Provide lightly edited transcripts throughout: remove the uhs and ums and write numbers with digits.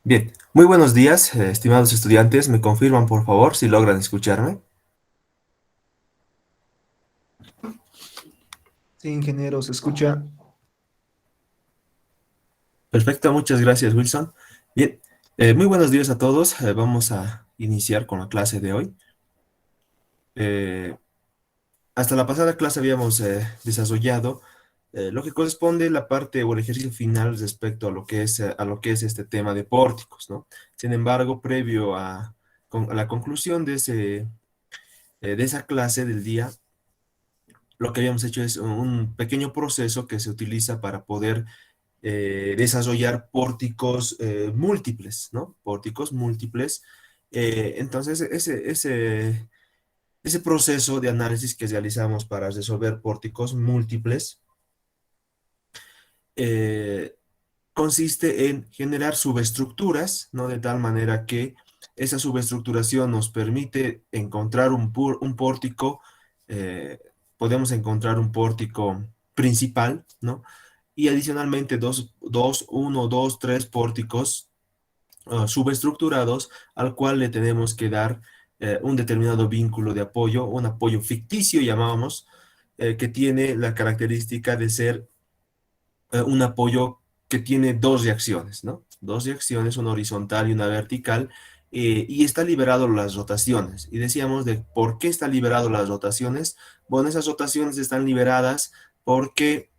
Bien, muy buenos días, estimados estudiantes. ¿Me confirman, por favor, si logran escucharme? Sí, ingeniero, se escucha. Perfecto, muchas gracias, Wilson. Bien, muy buenos días a todos. Vamos a iniciar con la clase de hoy. Eh, Hasta la pasada clase habíamos desarrollado lo que corresponde la parte o el ejercicio final respecto a lo que es este tema de pórticos, ¿no? Sin embargo, previo a la conclusión de esa clase del día, lo que habíamos hecho es un pequeño proceso que se utiliza para poder desarrollar pórticos múltiples, ¿no? Pórticos múltiples. Entonces, ese proceso de análisis que realizamos para resolver pórticos múltiples eh, consiste en generar subestructuras, ¿no? De tal manera que esa subestructuración nos permite encontrar un pórtico, eh, podemos encontrar un pórtico principal, ¿no? Y adicionalmente uno, dos, tres pórticos subestructurados al cual le tenemos que dar un determinado vínculo de apoyo, un apoyo ficticio llamábamos, que tiene la característica de ser un apoyo que tiene dos reacciones, ¿no? Dos reacciones, una horizontal y una vertical, y está liberado las rotaciones. Y decíamos de por qué está liberado las rotaciones. Bueno, esas rotaciones están liberadas porque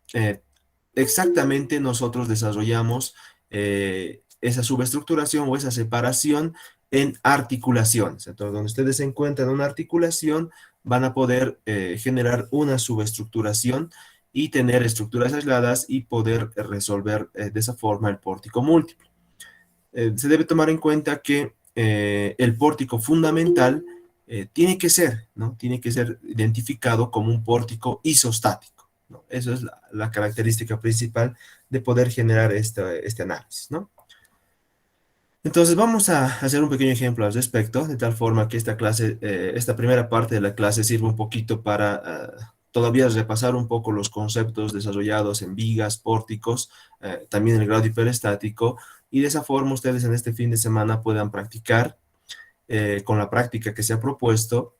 exactamente nosotros desarrollamos esa subestructuración o esa separación en articulaciones. Entonces, donde ustedes se encuentran en una articulación, van a poder generar una subestructuración y tener estructuras aisladas y poder resolver de esa forma el pórtico múltiple. Se debe tomar en cuenta que el pórtico fundamental tiene que ser, ¿no? Tiene que ser identificado como un pórtico isostático, ¿no? Eso es la característica principal de poder generar este análisis, ¿no? Entonces vamos a hacer un pequeño ejemplo al respecto, de tal forma que esta clase, esta primera parte de la clase sirva un poquito para todavía repasar un poco los conceptos desarrollados en vigas, pórticos, también el grado hiperestático, y de esa forma ustedes en este fin de semana puedan practicar con la práctica que se ha propuesto,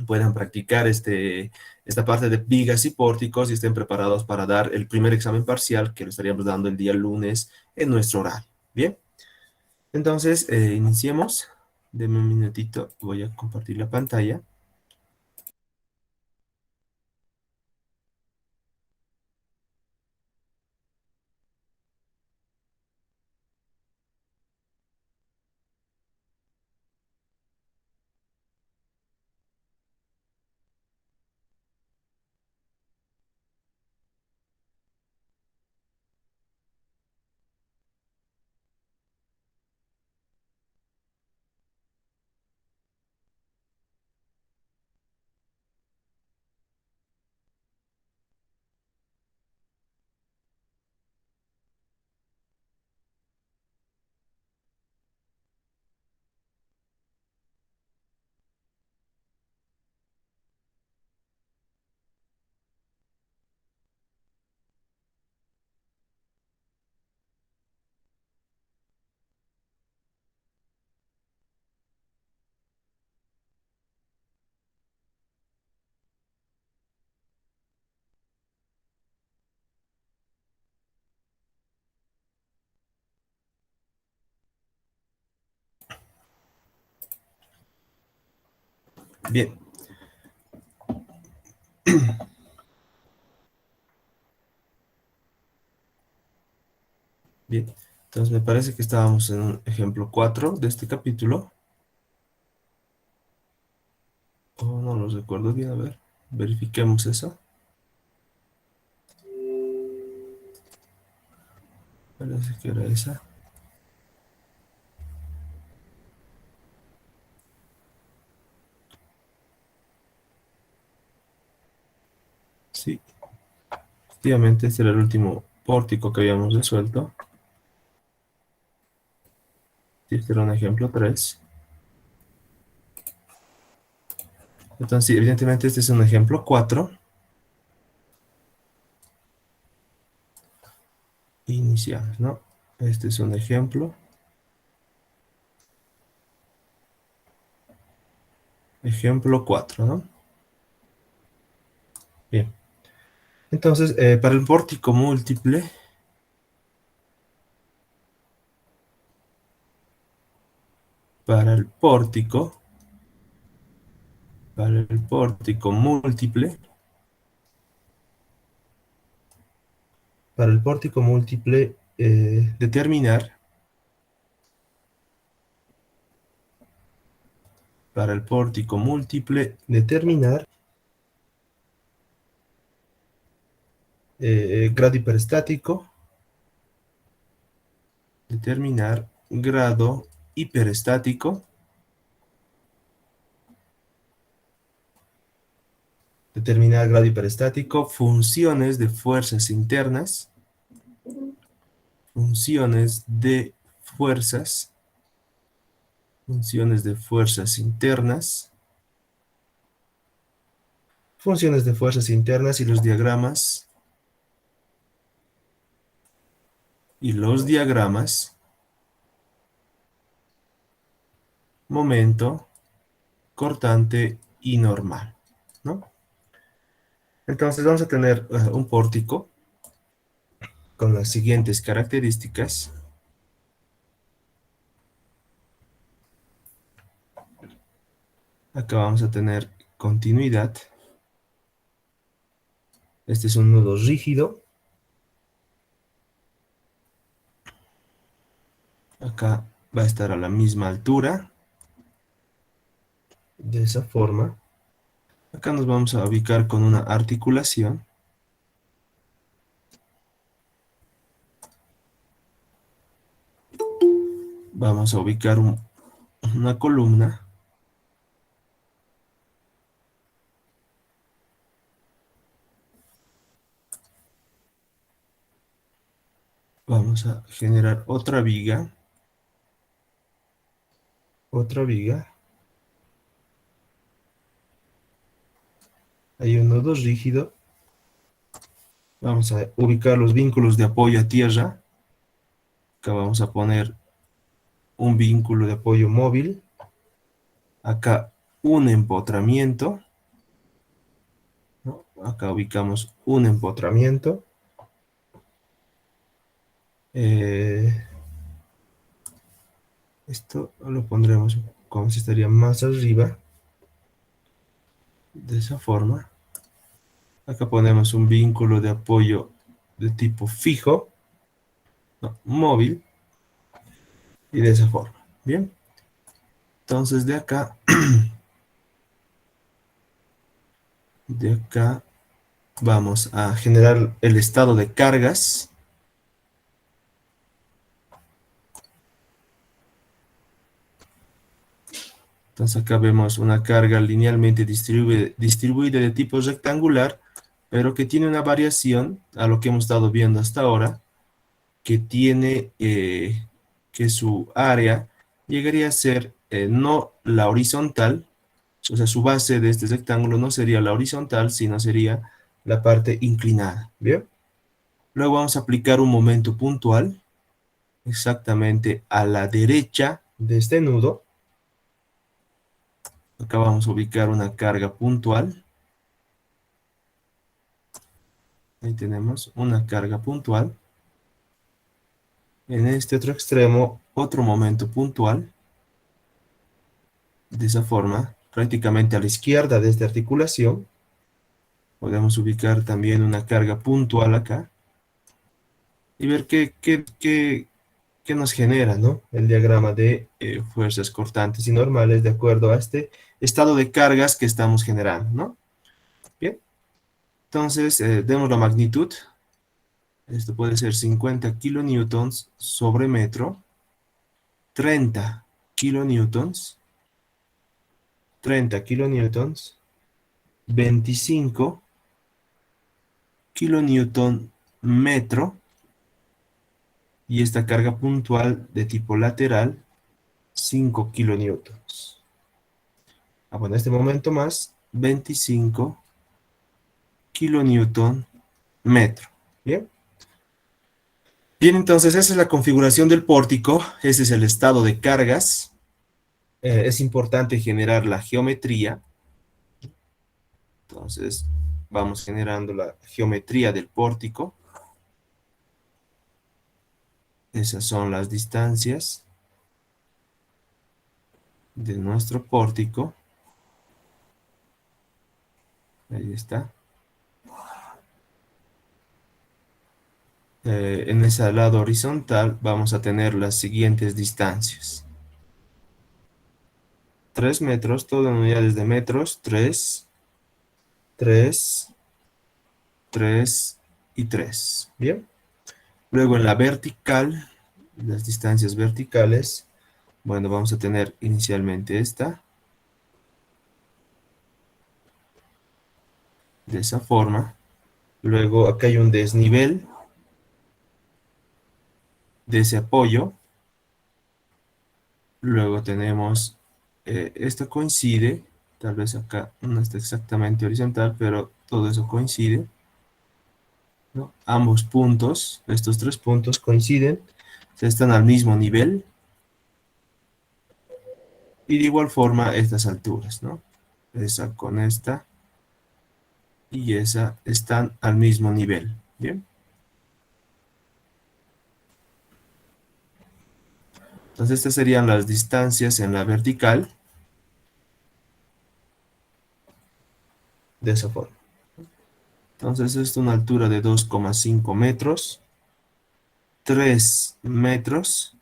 puedan practicar esta parte de vigas y pórticos y estén preparados para dar el primer examen parcial que lo estaríamos dando el día lunes en nuestro horario. Bien. Entonces, iniciemos. Deme un minutito, voy a compartir la pantalla. Bien, bien. Entonces me parece que estábamos en un ejemplo 4 de este capítulo. Oh, no lo recuerdo bien, a ver. Verifiquemos eso. Parece que era esa. Sí, efectivamente, este era el último pórtico que habíamos resuelto. Sí, este era un ejemplo 3. Entonces, sí, evidentemente este es un ejemplo 4. Iniciamos, ¿no? Este es un ejemplo. Ejemplo 4, ¿no? Bien. Entonces, para el pórtico múltiple, para el pórtico, para el pórtico múltiple, para el pórtico múltiple, determinar, para el pórtico múltiple, determinar grado hiperestático, determinar grado hiperestático, determinar grado hiperestático, funciones de fuerzas internas, funciones de fuerzas, funciones de fuerzas internas, funciones de fuerzas internas y los diagramas, momento, cortante y normal, ¿no? Entonces vamos a tener un pórtico con las siguientes características. Acá vamos a tener continuidad. Este es un nudo rígido. Acá va a estar a la misma altura. De esa forma. Acá nos vamos a ubicar con una articulación. Vamos a ubicar una columna. Vamos a generar otra viga. Otra viga. Hay un nudo rígido. Vamos a ubicar los vínculos de apoyo a tierra. Acá vamos a poner un vínculo de apoyo móvil. Acá un empotramiento, ¿no? Acá ubicamos un empotramiento. Esto lo pondremos como si estaría más arriba. De esa forma. Acá ponemos un vínculo de apoyo de tipo fijo, no, móvil. Y de esa forma. Bien. Entonces de acá vamos a generar el estado de cargas. Entonces acá vemos una carga linealmente distribuida de tipo rectangular, pero que tiene una variación a lo que hemos estado viendo hasta ahora, que tiene que su área llegaría a ser no la horizontal, o sea, su base de este rectángulo no sería la horizontal, sino sería la parte inclinada. ¿Bien? Luego vamos a aplicar un momento puntual, exactamente a la derecha de este nudo. Acá vamos a ubicar una carga puntual. Ahí tenemos una carga puntual. En este otro extremo, otro momento puntual. De esa forma, prácticamente a la izquierda de esta articulación, podemos ubicar también una carga puntual acá. Y ver qué nos genera, ¿no? El diagrama de fuerzas cortantes y normales de acuerdo a este estado de cargas que estamos generando, ¿no? Bien. Entonces, demos la magnitud. Esto puede ser 50 kilonewtons sobre metro, 30 kilonewtons, 30 kilonewtons, 25 kilonewton metro, y esta carga puntual de tipo lateral, 5 kilonewtons. Bueno, en este momento más, 25 kilonewton metro. Bien. Bien, entonces esa es la configuración del pórtico, ese es el estado de cargas. es importante generar la geometría. Entonces, vamos generando la geometría del pórtico. Esas son las distancias de nuestro pórtico. Ahí está. En ese lado horizontal vamos a tener las siguientes distancias. 3 metros, todo en unidades de metros. 3, 3, 3 y 3. Bien. Luego en la vertical, las distancias verticales, bueno, vamos a tener inicialmente esta, de esa forma. Luego acá hay un desnivel de ese apoyo. Luego tenemos, esto coincide, tal vez acá no está exactamente horizontal, pero todo eso coincide, ¿no? Ambos puntos, estos tres puntos coinciden, están al mismo nivel, y de igual forma estas alturas, ¿no? Esa con esta y esa están al mismo nivel, ¿bien? Entonces estas serían las distancias en la vertical, de esa forma. Entonces esto es una altura de 2,5 metros, 3 metros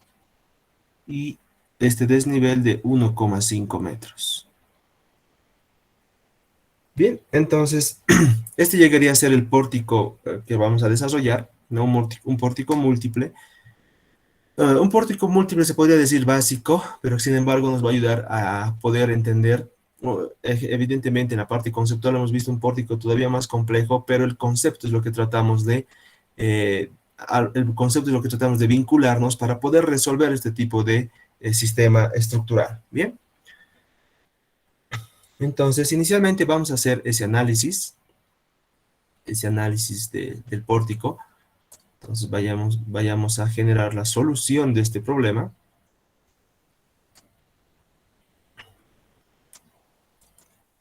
y este desnivel de 1,5 metros. Bien, entonces este llegaría a ser el pórtico que vamos a desarrollar, ¿no? Un pórtico múltiple. Un pórtico múltiple se podría decir básico, pero sin embargo nos va a ayudar a poder entender, evidentemente en la parte conceptual hemos visto un pórtico todavía más complejo, pero el concepto es lo que tratamos de, el concepto es lo que tratamos de vincularnos para poder resolver este tipo de sistema estructural. Bien, entonces inicialmente vamos a hacer ese análisis del pórtico. Entonces vayamos a generar la solución de este problema.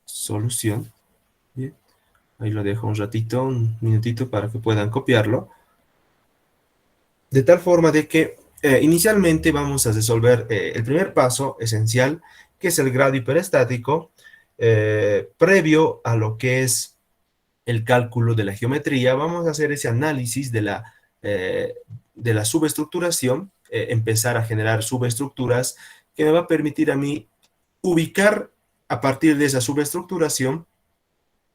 Solución. Bien. Ahí lo dejo un ratito, un minutito para que puedan copiarlo. De tal forma de que inicialmente vamos a resolver el primer paso esencial, que es el grado hiperestático, previo a lo que es el cálculo de la geometría. Vamos a hacer ese análisis de la subestructuración, empezar a generar subestructuras que me va a permitir a mí ubicar a partir de esa subestructuración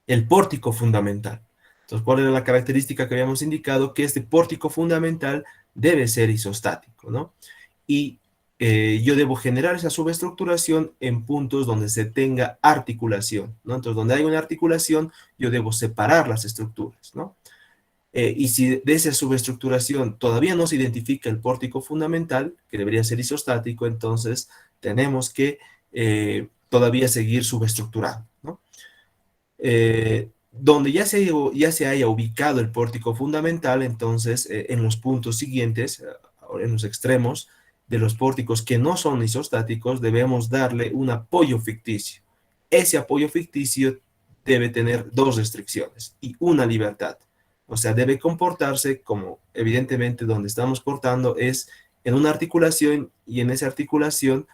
el pórtico fundamental. Entonces, ¿cuál era la característica que habíamos indicado? Que este pórtico fundamental debe ser isostático, ¿no? Y yo debo generar esa subestructuración en puntos donde se tenga articulación, ¿no? Entonces, donde hay una articulación, yo debo separar las estructuras, ¿no? Y si de esa subestructuración todavía no se identifica el pórtico fundamental, que debería ser isostático, entonces tenemos que todavía seguir subestructurando, ¿no? Donde ya se haya ubicado el pórtico fundamental, entonces en los puntos siguientes, en los extremos de los pórticos que no son isostáticos, debemos darle un apoyo ficticio. Ese apoyo ficticio debe tener dos restricciones y una libertad. O sea, debe comportarse como evidentemente donde estamos cortando es en una articulación, y en esa articulación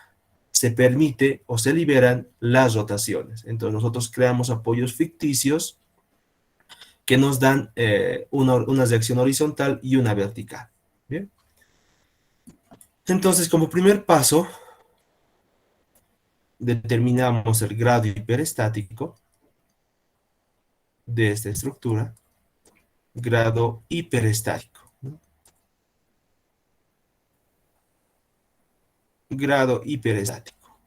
se permite o se liberan las rotaciones. Entonces nosotros creamos apoyos ficticios que nos dan una reacción horizontal y una vertical. ¿Bien? Entonces, como primer paso, determinamos el grado hiperestático de esta estructura, grado hiperestático, ¿no? Grado hiperestático.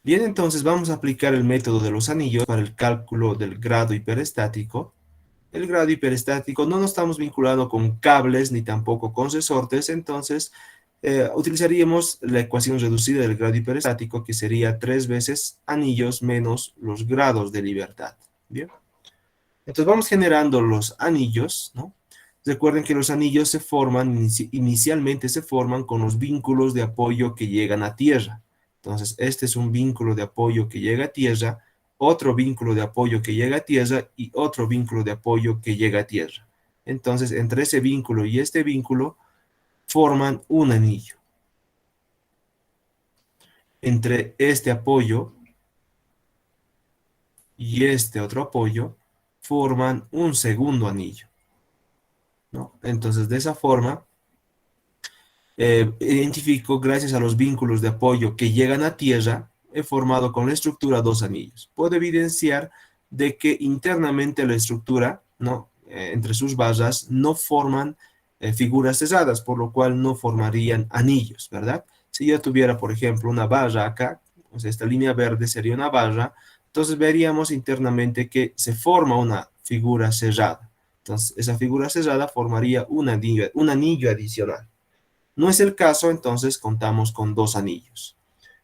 Bien, entonces vamos a aplicar el método de los anillos para el cálculo del grado hiperestático. El grado hiperestático no nos estamos vinculando con cables ni tampoco con resortes, entonces utilizaríamos la ecuación reducida del grado hiperestático, que sería 3 veces anillos menos los grados de libertad. Bien, entonces vamos generando los anillos, ¿no? Recuerden que los anillos inicialmente se forman con los vínculos de apoyo que llegan a tierra. Entonces, este es un vínculo de apoyo que llega a tierra, otro vínculo de apoyo que llega a tierra y otro vínculo de apoyo que llega a tierra. Entonces, entre ese vínculo y este vínculo forman un anillo. Entre este apoyo y este otro apoyo forman un segundo anillo, ¿no? Entonces, de esa forma, identifico, gracias a los vínculos de apoyo que llegan a tierra, he formado con la estructura dos anillos. Puedo evidenciar de que internamente la estructura, ¿no? Entre sus barras, no forman figuras cerradas, por lo cual no formarían anillos, ¿verdad? Si yo tuviera, por ejemplo, una barra acá, o sea, esta línea verde sería una barra, entonces veríamos internamente que se forma una figura cerrada. Entonces, esa figura cerrada formaría un anillo adicional. No es el caso, entonces contamos con dos anillos.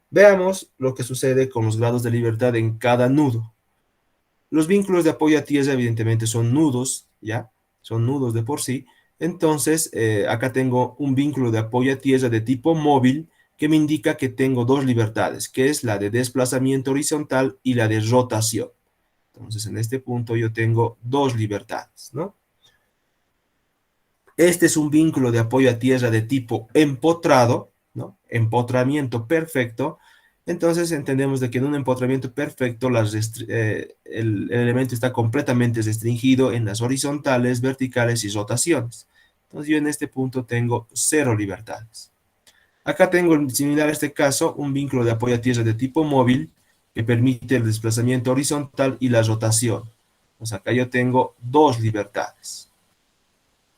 Veamos lo que sucede con los grados de libertad en cada nudo. Los vínculos de apoyo a tierra evidentemente son nudos, ¿ya? Son nudos de por sí. Entonces, acá tengo un vínculo de apoyo a tierra de tipo móvil que me indica que tengo dos libertades, que es la de desplazamiento horizontal y la de rotación. Entonces, en este punto yo tengo dos libertades, ¿no? Este es un vínculo de apoyo a tierra de tipo empotrado, ¿no? Empotramiento perfecto. Entonces entendemos de que en un empotramiento perfecto el elemento está completamente restringido en las horizontales, verticales y rotaciones. Entonces yo en este punto tengo cero libertades. Acá tengo, similar a este caso, un vínculo de apoyo a tierra de tipo móvil que permite el desplazamiento horizontal y la rotación. Pues acá yo tengo dos libertades.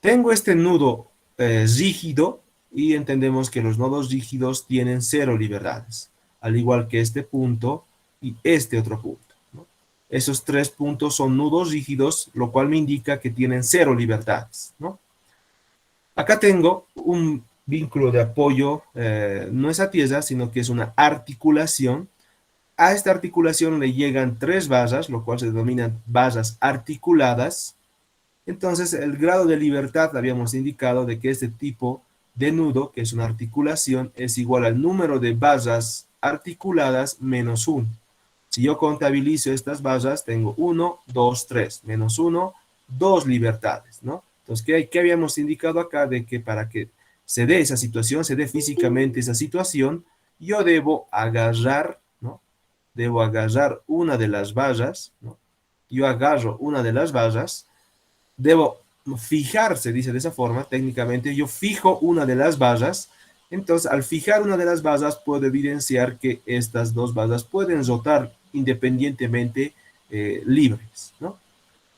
Tengo este nudo rígido y entendemos que los nodos rígidos tienen cero libertades, al igual que este punto y este otro punto, ¿no? Esos tres puntos son nudos rígidos, lo cual me indica que tienen cero libertades, ¿no? Acá tengo un vínculo de apoyo, no es a tierra, sino que es una articulación. A esta articulación le llegan tres barras, lo cual se denominan barras articuladas. Entonces, el grado de libertad habíamos indicado de que este tipo de nudo, que es una articulación, es igual al número de barras articuladas menos 1. Si yo contabilizo estas barras, tengo 1, 2, 3, menos 1, 2 libertades, ¿no? Entonces, ¿qué habíamos indicado acá? De que para que se dé esa situación, se dé físicamente esa situación, yo debo agarrar, ¿no? Debo agarrar una de las barras, ¿no? Yo agarro una de las barras, debo fijar, se dice de esa forma, técnicamente, yo fijo una de las barras, entonces al fijar una de las barras puedo evidenciar que estas dos barras pueden rotar independientemente libres, ¿no?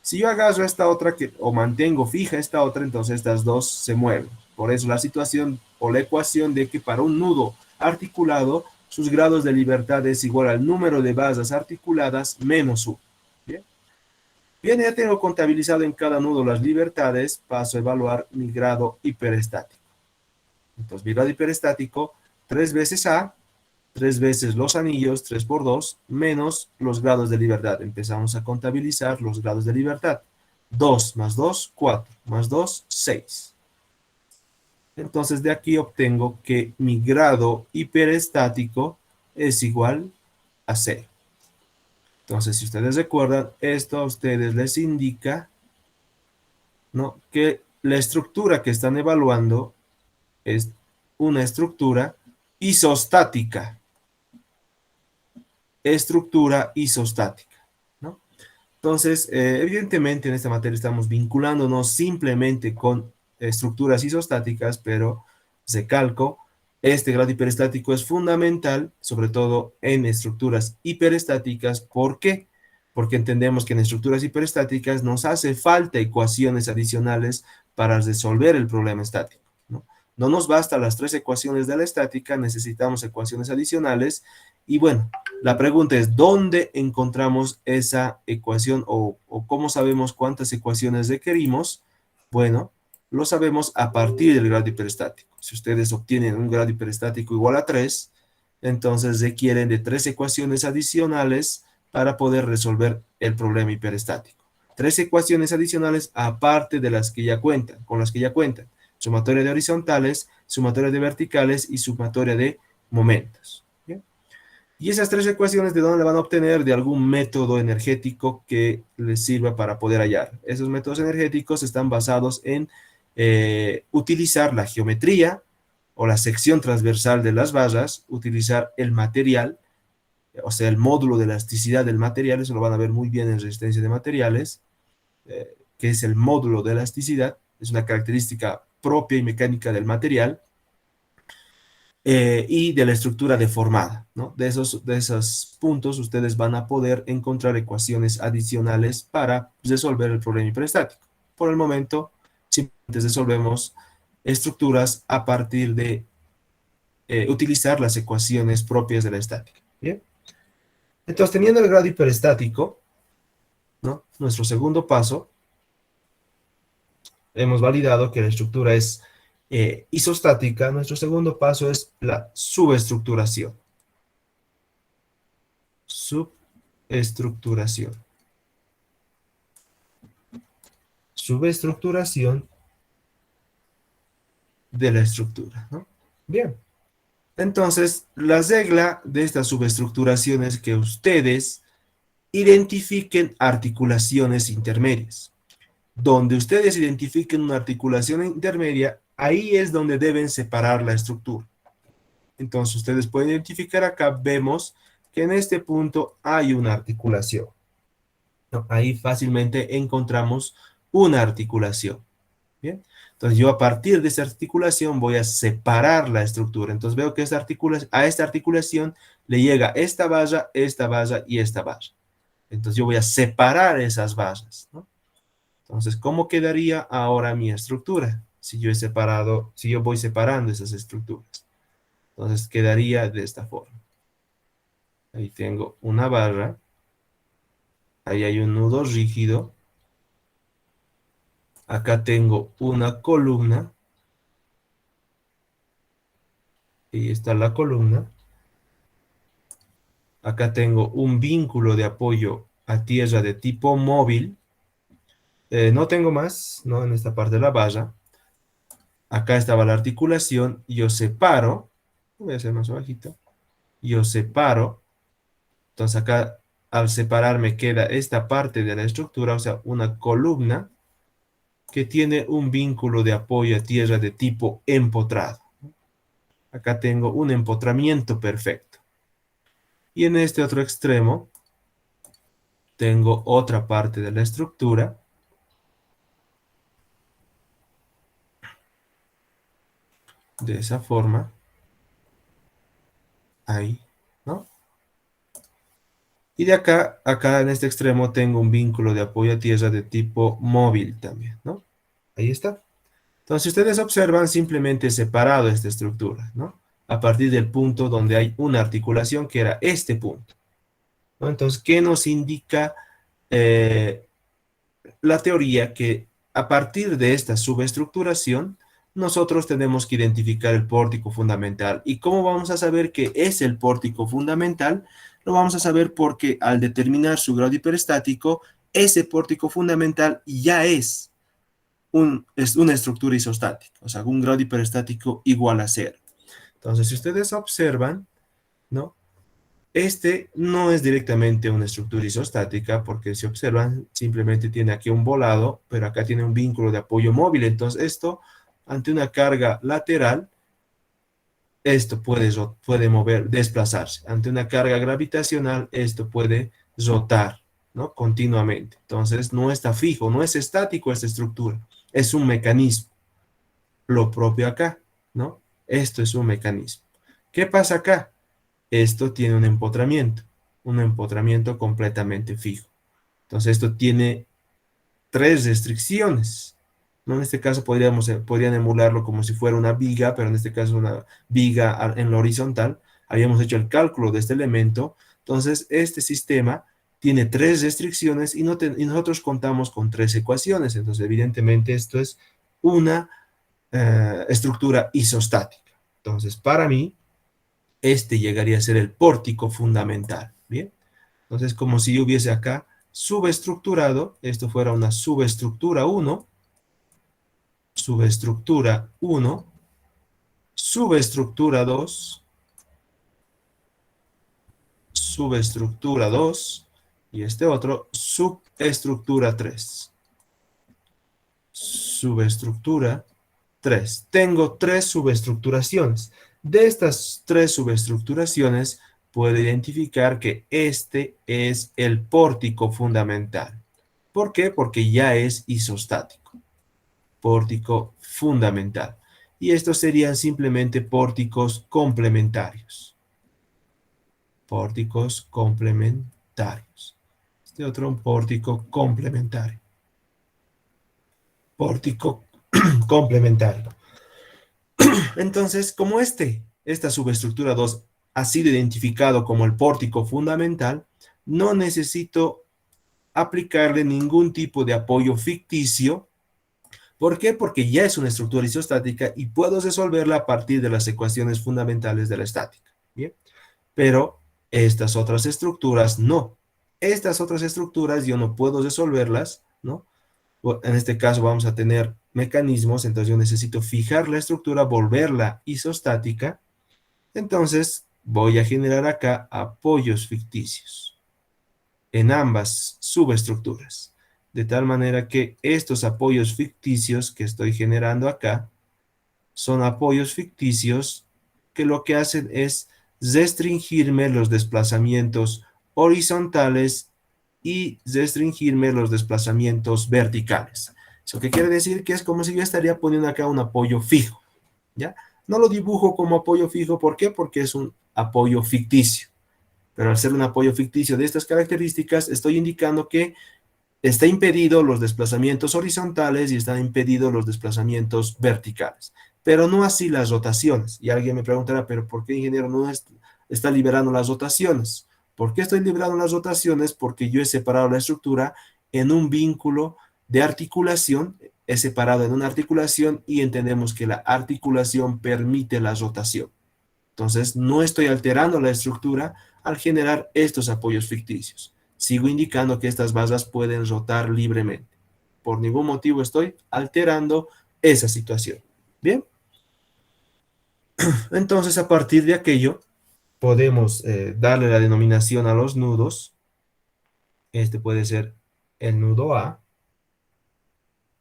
Si yo agarro esta otra o mantengo fija esta otra, entonces estas dos se mueven. Por eso la situación o la ecuación de que para un nudo articulado, sus grados de libertad es igual al número de barras articuladas menos 1. ¿Bien? Bien, ya tengo contabilizado en cada nudo las libertades, paso a evaluar mi grado hiperestático. Entonces, mi grado hiperestático, 3 veces A, 3 veces los anillos, 3 por 2, menos los grados de libertad. Empezamos a contabilizar los grados de libertad. 2 más 2, 4, más 2, 6. Entonces, de aquí obtengo que mi grado hiperestático es igual a 0. Entonces, si ustedes recuerdan, esto a ustedes les indica, ¿no?, que la estructura que están evaluando es una estructura isostática. Estructura isostática, ¿no? Entonces, evidentemente en esta materia estamos vinculándonos simplemente con estructuras isostáticas, pero recalco, este grado hiperestático es fundamental, sobre todo en estructuras hiperestáticas. ¿Por qué? Porque entendemos que en estructuras hiperestáticas nos hace falta ecuaciones adicionales para resolver el problema estático, ¿no? No nos basta las tres ecuaciones de la estática, necesitamos ecuaciones adicionales. Y bueno, la pregunta es, ¿dónde encontramos esa ecuación o cómo sabemos cuántas ecuaciones requerimos? Bueno, lo sabemos a partir del grado hiperestático. Si ustedes obtienen un grado hiperestático igual a 3, entonces requieren de 3 ecuaciones adicionales para poder resolver el problema hiperestático. 3 ecuaciones adicionales aparte de las que ya cuentan, con las que ya cuentan. Sumatoria de horizontales, sumatoria de verticales y sumatoria de momentos. ¿Bien? Y esas tres ecuaciones, ¿de dónde la van a obtener? De algún método energético que les sirva para poder hallar. Esos métodos energéticos están basados en utilizar la geometría o la sección transversal de las barras, utilizar el material, o sea, el módulo de elasticidad del material, eso lo van a ver muy bien en resistencia de materiales, que es el módulo de elasticidad, es una característica propia y mecánica del material, y de la estructura deformada, ¿no? De esos puntos ustedes van a poder encontrar ecuaciones adicionales para resolver el problema hiperestático. Por el momento, simplemente resolvemos estructuras a partir de utilizar las ecuaciones propias de la estática. ¿Bien? Entonces, teniendo el grado hiperestático, ¿no? Nuestro segundo paso, hemos validado que la estructura es isostática. Nuestro segundo paso es la subestructuración. Subestructuración. Subestructuración de la estructura, ¿no? Bien. Entonces, la regla de esta subestructuración es que ustedes identifiquen articulaciones intermedias. Donde ustedes identifiquen una articulación intermedia, ahí es donde deben separar la estructura. Entonces, ustedes pueden identificar acá, vemos que en este punto hay una articulación, ¿no? Ahí fácilmente encontramos una articulación. ¿Bien? Entonces, yo a partir de esa articulación voy a separar la estructura. Entonces, veo que a esta articulación le llega esta valla y esta valla. Entonces, yo voy a separar esas vallas, ¿no? Entonces, ¿cómo quedaría ahora mi estructura? Si yo voy separando esas estructuras. Entonces, quedaría de esta forma. Ahí tengo una barra. Ahí hay un nudo rígido. Acá tengo una columna. Ahí está la columna. Acá tengo un vínculo de apoyo a tierra de tipo móvil. No tengo más, ¿no? En esta parte de la barra. Acá estaba la articulación. Yo separo. Voy a hacer más bajito. Yo separo. Entonces acá al separar me queda esta parte de la estructura, o sea, una columna que tiene un vínculo de apoyo a tierra de tipo empotrado. Acá tengo un empotramiento perfecto. Y en este otro extremo tengo otra parte de la estructura. De esa forma. Ahí, ¿no? Y de acá en este extremo tengo un vínculo de apoyo a tierra de tipo móvil también, ¿no? Ahí está. Entonces, si ustedes observan, simplemente he separado esta estructura, ¿no? A partir del punto donde hay una articulación, que era este punto, ¿no? Entonces, ¿qué nos indica la teoría? Que a partir de esta subestructuración, nosotros tenemos que identificar el pórtico fundamental. ¿Y cómo vamos a saber que es el pórtico fundamental? Lo vamos a saber porque al determinar su grado hiperestático, ese pórtico fundamental ya es una estructura isostática, o sea, un grado hiperestático igual a cero. Entonces, si ustedes observan, ¿no? Este no es directamente una estructura isostática, porque si observan, simplemente tiene aquí un volado, pero acá tiene un vínculo de apoyo móvil. Entonces, esto, ante una carga lateral, esto puede mover, desplazarse. Ante una carga gravitacional, esto puede rotar, ¿no? Continuamente. Entonces, no está fijo, no es estático esta estructura, es un mecanismo. Lo propio acá, ¿no? Esto es un mecanismo. ¿Qué pasa acá? Esto tiene un empotramiento completamente fijo. Entonces, esto tiene tres restricciones, ¿no? En este caso podrían emularlo como si fuera una viga, pero en este caso es una viga en lo horizontal. Habíamos hecho el cálculo de este elemento. Entonces, este sistema tiene tres restricciones y nosotros contamos con tres ecuaciones. Entonces, evidentemente, esto es una estructura isostática. Entonces, para mí, este llegaría a ser el pórtico fundamental. Bien, entonces, como si yo hubiese acá subestructurado, esto fuera una subestructura 1, subestructura 2, subestructura 2 y este otro subestructura 3. Subestructura 3. Tengo tres subestructuraciones. De estas tres subestructuraciones, puedo identificar que este es el pórtico fundamental. ¿Por qué? Porque ya es isostático. Pórtico fundamental. Y estos serían simplemente pórticos complementarios. Pórticos complementarios. Este otro un pórtico complementario. Pórtico complementario. Entonces, como esta subestructura 2 ha sido identificado como el pórtico fundamental, no necesito aplicarle ningún tipo de apoyo ficticio. ¿Por qué? Porque ya es una estructura isostática y puedo resolverla a partir de las ecuaciones fundamentales de la estática. ¿Bien? Pero estas otras estructuras no. Estas otras estructuras yo no puedo resolverlas, ¿no? En este caso vamos a tener mecanismos, entonces yo necesito fijar la estructura, volverla isostática. Entonces voy a generar acá apoyos ficticios en ambas subestructuras. De tal manera que estos apoyos ficticios que estoy generando acá son apoyos ficticios que lo que hacen es restringirme los desplazamientos horizontales y restringirme los desplazamientos verticales. Eso que quiere decir que es como si yo estaría poniendo acá un apoyo fijo, ¿ya? No lo dibujo como apoyo fijo, ¿por qué? Porque es un apoyo ficticio. Pero al ser un apoyo ficticio de estas características, estoy indicando que está impedido los desplazamientos horizontales y están impedidos los desplazamientos verticales. Pero no así las rotaciones. Y alguien me preguntará, ¿pero por qué, ingeniero, no está liberando las rotaciones? ¿Por qué estoy liberando las rotaciones? Porque yo he separado la estructura en un vínculo de articulación, he separado en una articulación y entendemos que la articulación permite la rotación. Entonces, no estoy alterando la estructura al generar estos apoyos ficticios. Sigo indicando que estas basas pueden rotar libremente. Por ningún motivo estoy alterando esa situación. Bien. Entonces, a partir de aquello, podemos darle la denominación a los nudos. Este puede ser el nudo A,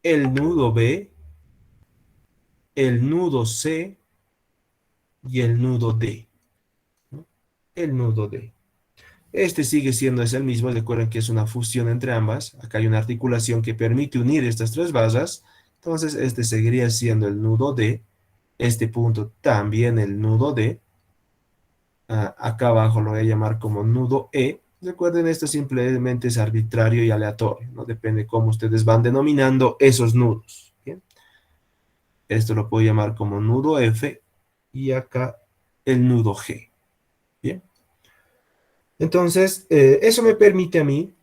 el nudo B, el nudo C y el nudo D, ¿no? El nudo D. Este sigue siendo el mismo, recuerden que es una fusión entre ambas. Acá hay una articulación que permite unir estas tres basas. Entonces, este seguiría siendo el nudo D. Este punto también el nudo D. Acá abajo lo voy a llamar como nudo E. Recuerden, esto simplemente es arbitrario y aleatorio, ¿no? Depende cómo ustedes van denominando esos nudos. ¿Bien? Esto lo puedo llamar como nudo F y acá el nudo G. Bien. Entonces, eso me permite a mí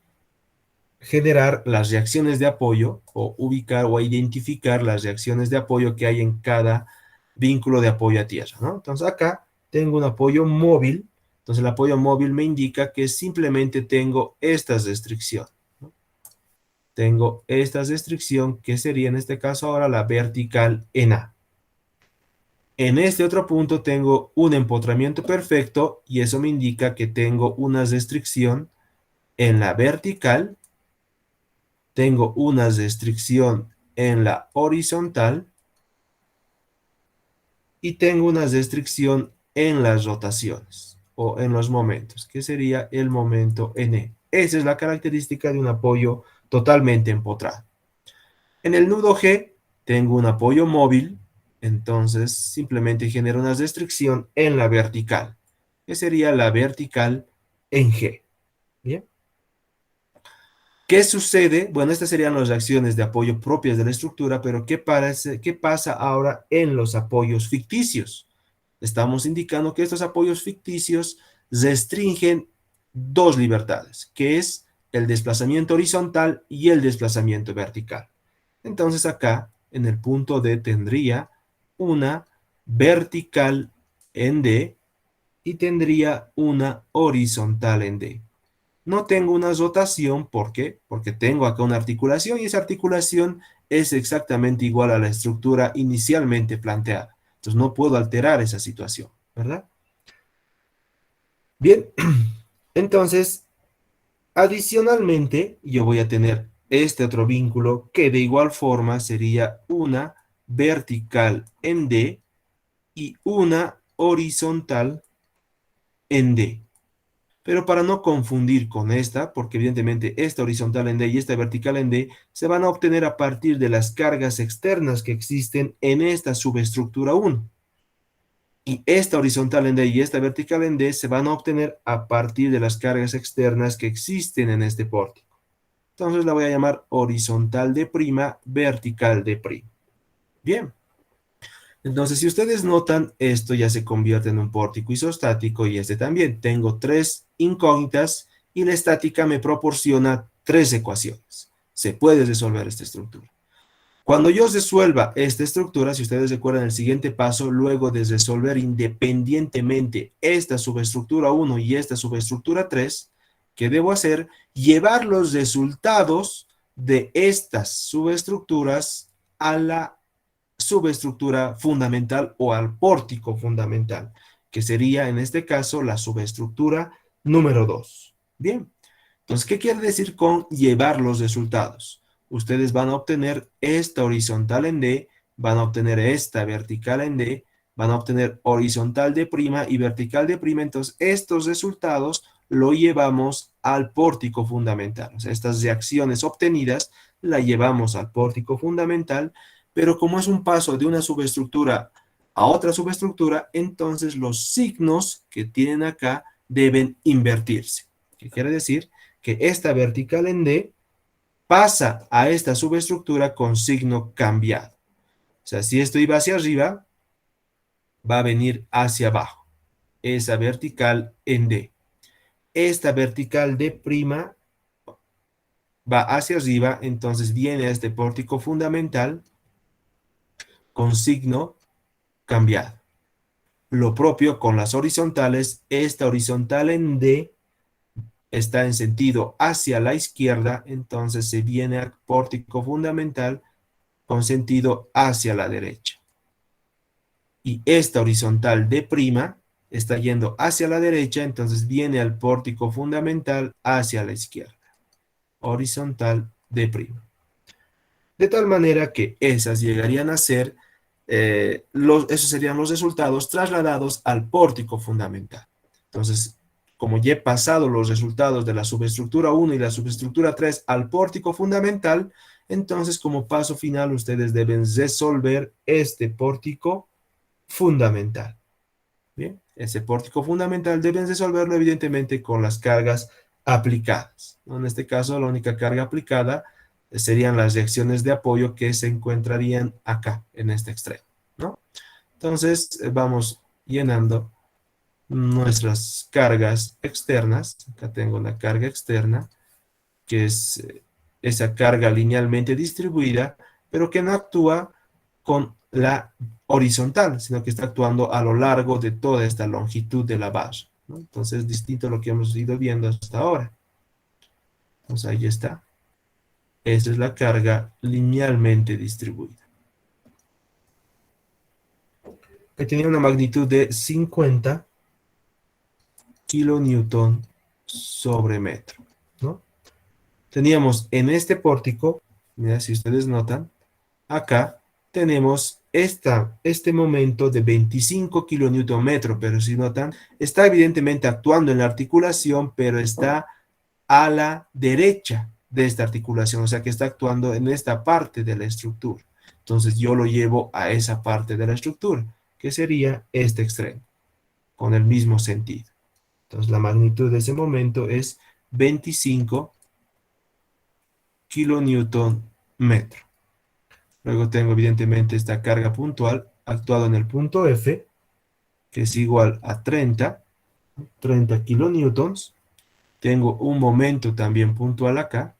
generar las reacciones de apoyo o ubicar o identificar las reacciones de apoyo que hay en cada vínculo de apoyo a tierra, ¿no? Entonces acá tengo un apoyo móvil. Entonces el apoyo móvil me indica que simplemente tengo esta restricción, ¿no? Tengo esta restricción que sería en este caso ahora la vertical en A. En este otro punto tengo un empotramiento perfecto y eso me indica que tengo una restricción en la vertical, tengo una restricción en la horizontal y tengo una restricción en las rotaciones o en los momentos, que sería el momento N. Esa es la característica de un apoyo totalmente empotrado. En el nudo G tengo un apoyo móvil, entonces simplemente genero una restricción en la vertical, que sería la vertical en G. ¿Bien? ¿Qué sucede? Bueno, estas serían las reacciones de apoyo propias de la estructura, pero ¿qué pasa ahora en los apoyos ficticios? Estamos indicando que estos apoyos ficticios restringen dos libertades, que es el desplazamiento horizontal y el desplazamiento vertical. Entonces acá, en el punto D, tendría una vertical en D y tendría una horizontal en D. No tengo una rotación, ¿por qué? Porque tengo acá una articulación y esa articulación es exactamente igual a la estructura inicialmente planteada. Entonces no puedo alterar esa situación, ¿verdad? Bien, Entonces, adicionalmente, yo voy a tener este otro vínculo que de igual forma sería una vertical en D y una horizontal en D. Pero para no confundir con esta, porque evidentemente esta horizontal en D y esta vertical en D se van a obtener a partir de las cargas externas que existen en esta subestructura 1. Y esta horizontal en D y esta vertical en D se van a obtener a partir de las cargas externas que existen en este pórtico. Entonces la voy a llamar horizontal D', vertical D'. Bien. Entonces, si ustedes notan, esto ya se convierte en un pórtico isostático y este también. Tengo tres incógnitas y la estática me proporciona tres ecuaciones. Se puede resolver esta estructura. Cuando yo resuelva esta estructura, si ustedes recuerdan el siguiente paso, luego de resolver independientemente esta subestructura 1 y esta subestructura 3, ¿qué debo hacer? Llevar los resultados de estas subestructuras a la subestructura fundamental o al pórtico fundamental, que sería en este caso la subestructura número 2. Bien, entonces, ¿qué quiere decir con llevar los resultados? Ustedes van a obtener esta horizontal en D, van a obtener esta vertical en D, van a obtener horizontal D' y vertical D', entonces estos resultados lo llevamos al pórtico fundamental. O sea, estas reacciones obtenidas la llevamos al pórtico fundamental, pero como es un paso de una subestructura a otra subestructura, entonces los signos que tienen acá deben invertirse. ¿Qué quiere decir? Que esta vertical en D pasa a esta subestructura con signo cambiado. O sea, si esto iba hacia arriba, va a venir hacia abajo. Esa vertical en D. Esta vertical D' va hacia arriba, entonces viene a este pórtico fundamental con signo cambiado. Lo propio con las horizontales, esta horizontal en D está en sentido hacia la izquierda, entonces se viene al pórtico fundamental con sentido hacia la derecha. Y esta horizontal D' está yendo hacia la derecha, entonces viene al pórtico fundamental hacia la izquierda. Horizontal D'. De tal manera que esas llegarían a ser, esos serían los resultados trasladados al pórtico fundamental. Entonces, como ya he pasado los resultados de la subestructura 1 y la subestructura 3 al pórtico fundamental, entonces como paso final ustedes deben resolver este pórtico fundamental. Bien, ese pórtico fundamental deben resolverlo evidentemente con las cargas aplicadas, ¿no? En este caso, la única carga aplicada serían las reacciones de apoyo que se encontrarían acá, en este extremo, ¿no? Entonces, vamos llenando nuestras cargas externas. Acá tengo una carga externa, que es esa carga linealmente distribuida, pero que no actúa con la horizontal, sino que está actuando a lo largo de toda esta longitud de la base, ¿no? Entonces, es distinto a lo que hemos ido viendo hasta ahora. Entonces, ahí está. Esa es la carga linealmente distribuida. Que tenía una magnitud de 50 kilonewton sobre metro, ¿no? Teníamos en este pórtico, mira, si ustedes notan, acá tenemos este momento de 25 kilonewton metro, pero si notan, está evidentemente actuando en la articulación, pero está a la derecha de esta articulación, o sea que está actuando en esta parte de la estructura. Entonces yo lo llevo a esa parte de la estructura, que sería este extremo, con el mismo sentido. Entonces la magnitud de ese momento es 25 kilonewton metro. Luego tengo evidentemente esta carga puntual actuada en el punto F, que es igual a 30 kilonewtons. Tengo un momento también puntual acá,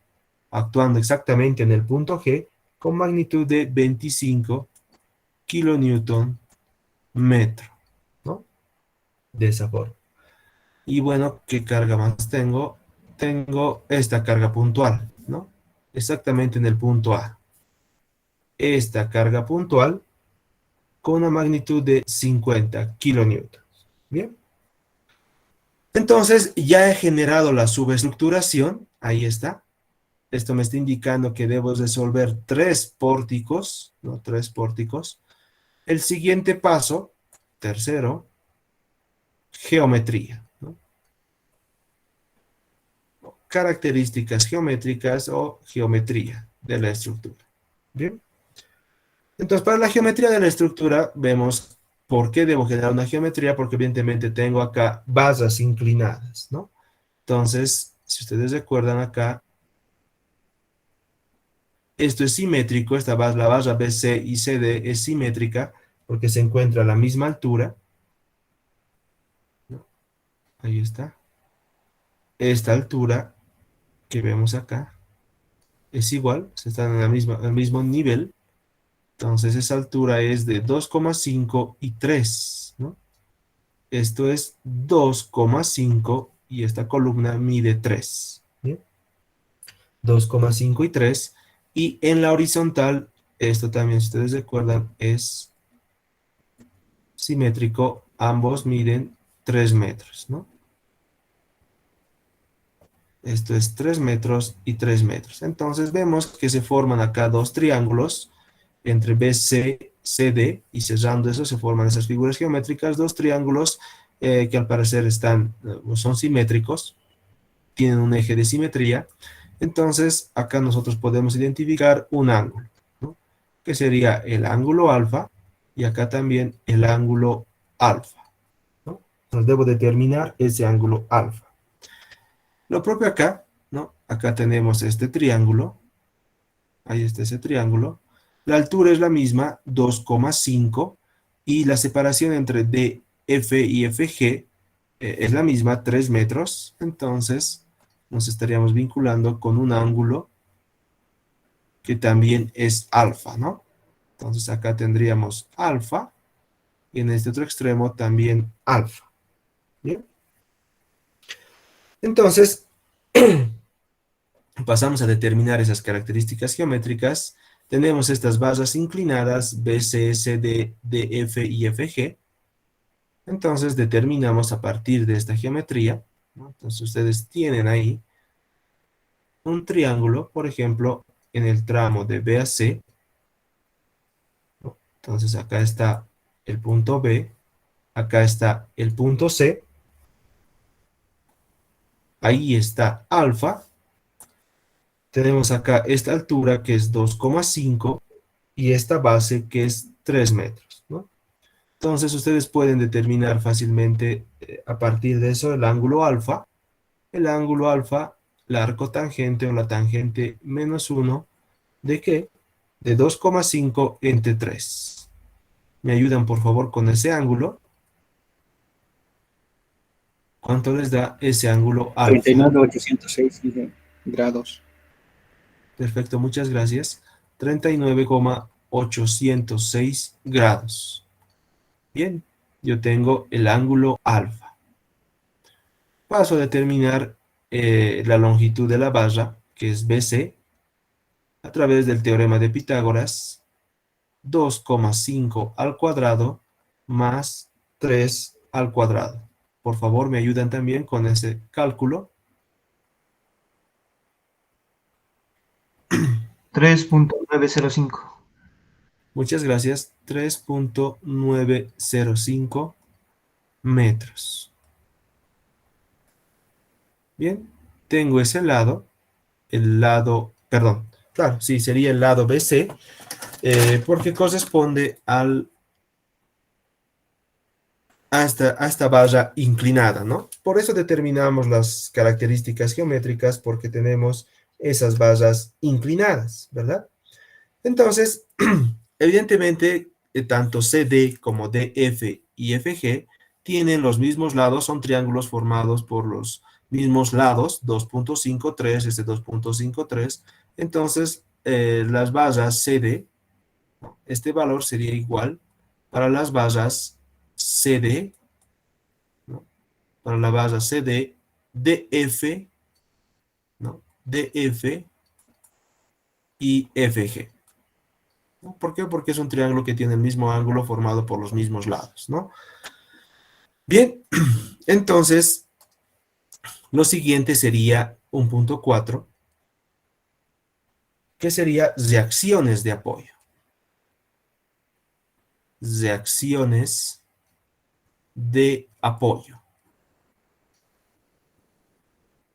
actuando exactamente en el punto G, con magnitud de 25 kilonewton metro, ¿no? De esa forma. Y bueno, ¿qué carga más tengo? Tengo esta carga puntual, ¿no? Exactamente en el punto A. Esta carga puntual con una magnitud de 50 kilonewtons. Bien. Entonces, ya he generado la subestructuración, ahí está. Esto me está indicando que debo resolver tres pórticos, ¿no? Tres pórticos. El siguiente paso, tercero, geometría, ¿no? Características geométricas o geometría de la estructura. Bien. Entonces, para la geometría de la estructura, vemos por qué debo generar una geometría, porque evidentemente tengo acá basas inclinadas, ¿no? Entonces, si ustedes recuerdan acá, esto es simétrico, la barra BC y CD es simétrica porque se encuentra a la misma altura, ¿no? Ahí está. Esta altura que vemos acá es igual, se están en el mismo nivel. Entonces esa altura es de 2,5 y 3, ¿no? Esto es 2,5 y esta columna mide 3, ¿bien? 2,5 y 3. Y en la horizontal, esto también, si ustedes recuerdan, es simétrico, ambos miden 3 metros, ¿no? Esto es 3 metros y 3 metros. Entonces vemos que se forman acá dos triángulos entre BC, CD, y cerrando eso se forman esas figuras geométricas, dos triángulos que al parecer son simétricos, tienen un eje de simetría. Entonces acá nosotros podemos identificar un ángulo, ¿no? Que sería el ángulo alfa y acá también el ángulo alfa, ¿no? Entonces debo determinar ese ángulo alfa. Lo propio acá, ¿no? Acá tenemos este triángulo, ahí está ese triángulo. La altura es la misma, 2,5, y la separación entre DF y FG es la misma, 3 metros. Entonces nos estaríamos vinculando con un ángulo que también es alfa, ¿no? Entonces acá tendríamos alfa y en este otro extremo también alfa. ¿Bien? Entonces, pasamos a determinar esas características geométricas. Tenemos estas basas inclinadas B, C, D, F y FG. Entonces determinamos a partir de esta geometría, ¿no? Entonces ustedes tienen ahí un triángulo, por ejemplo, en el tramo de B a C, ¿no? Entonces acá está el punto B, acá está el punto C, ahí está alfa, tenemos acá esta altura que es 2,5 y esta base que es 3 metros, ¿no? Entonces ustedes pueden determinar fácilmente a partir de eso el ángulo alfa, la arcotangente o la tangente menos 1, ¿de qué? De 2,5 entre 3. ¿Me ayudan por favor con ese ángulo? ¿Cuánto les da ese ángulo alfa? 39.806 grados. Perfecto, muchas gracias. 39,806 grados. Bien, yo tengo el ángulo alfa. Paso a determinar la longitud de la barra, que es BC, a través del teorema de Pitágoras, 2,5 al cuadrado más 3 al cuadrado. Por favor, me ayudan también con ese cálculo. 3.905. Muchas gracias. 3,905 metros. Bien, tengo ese lado, perdón, claro, sí, sería el lado BC, porque corresponde a esta barra inclinada, ¿no? Por eso determinamos las características geométricas, porque tenemos esas barras inclinadas, ¿verdad? Entonces, evidentemente, tanto CD como DF y FG tienen los mismos lados, son triángulos formados por los mismos lados, 2,53, 2,53. Entonces, las barras CD, ¿no? Este valor sería igual para las barras CD, ¿no? Para la barra CD, DF, ¿no? DF y FG. ¿No? ¿Por qué? Porque es un triángulo que tiene el mismo ángulo formado por los mismos lados, ¿no? Bien, entonces, Lo siguiente sería un punto 4, que sería reacciones de apoyo. Reacciones de apoyo.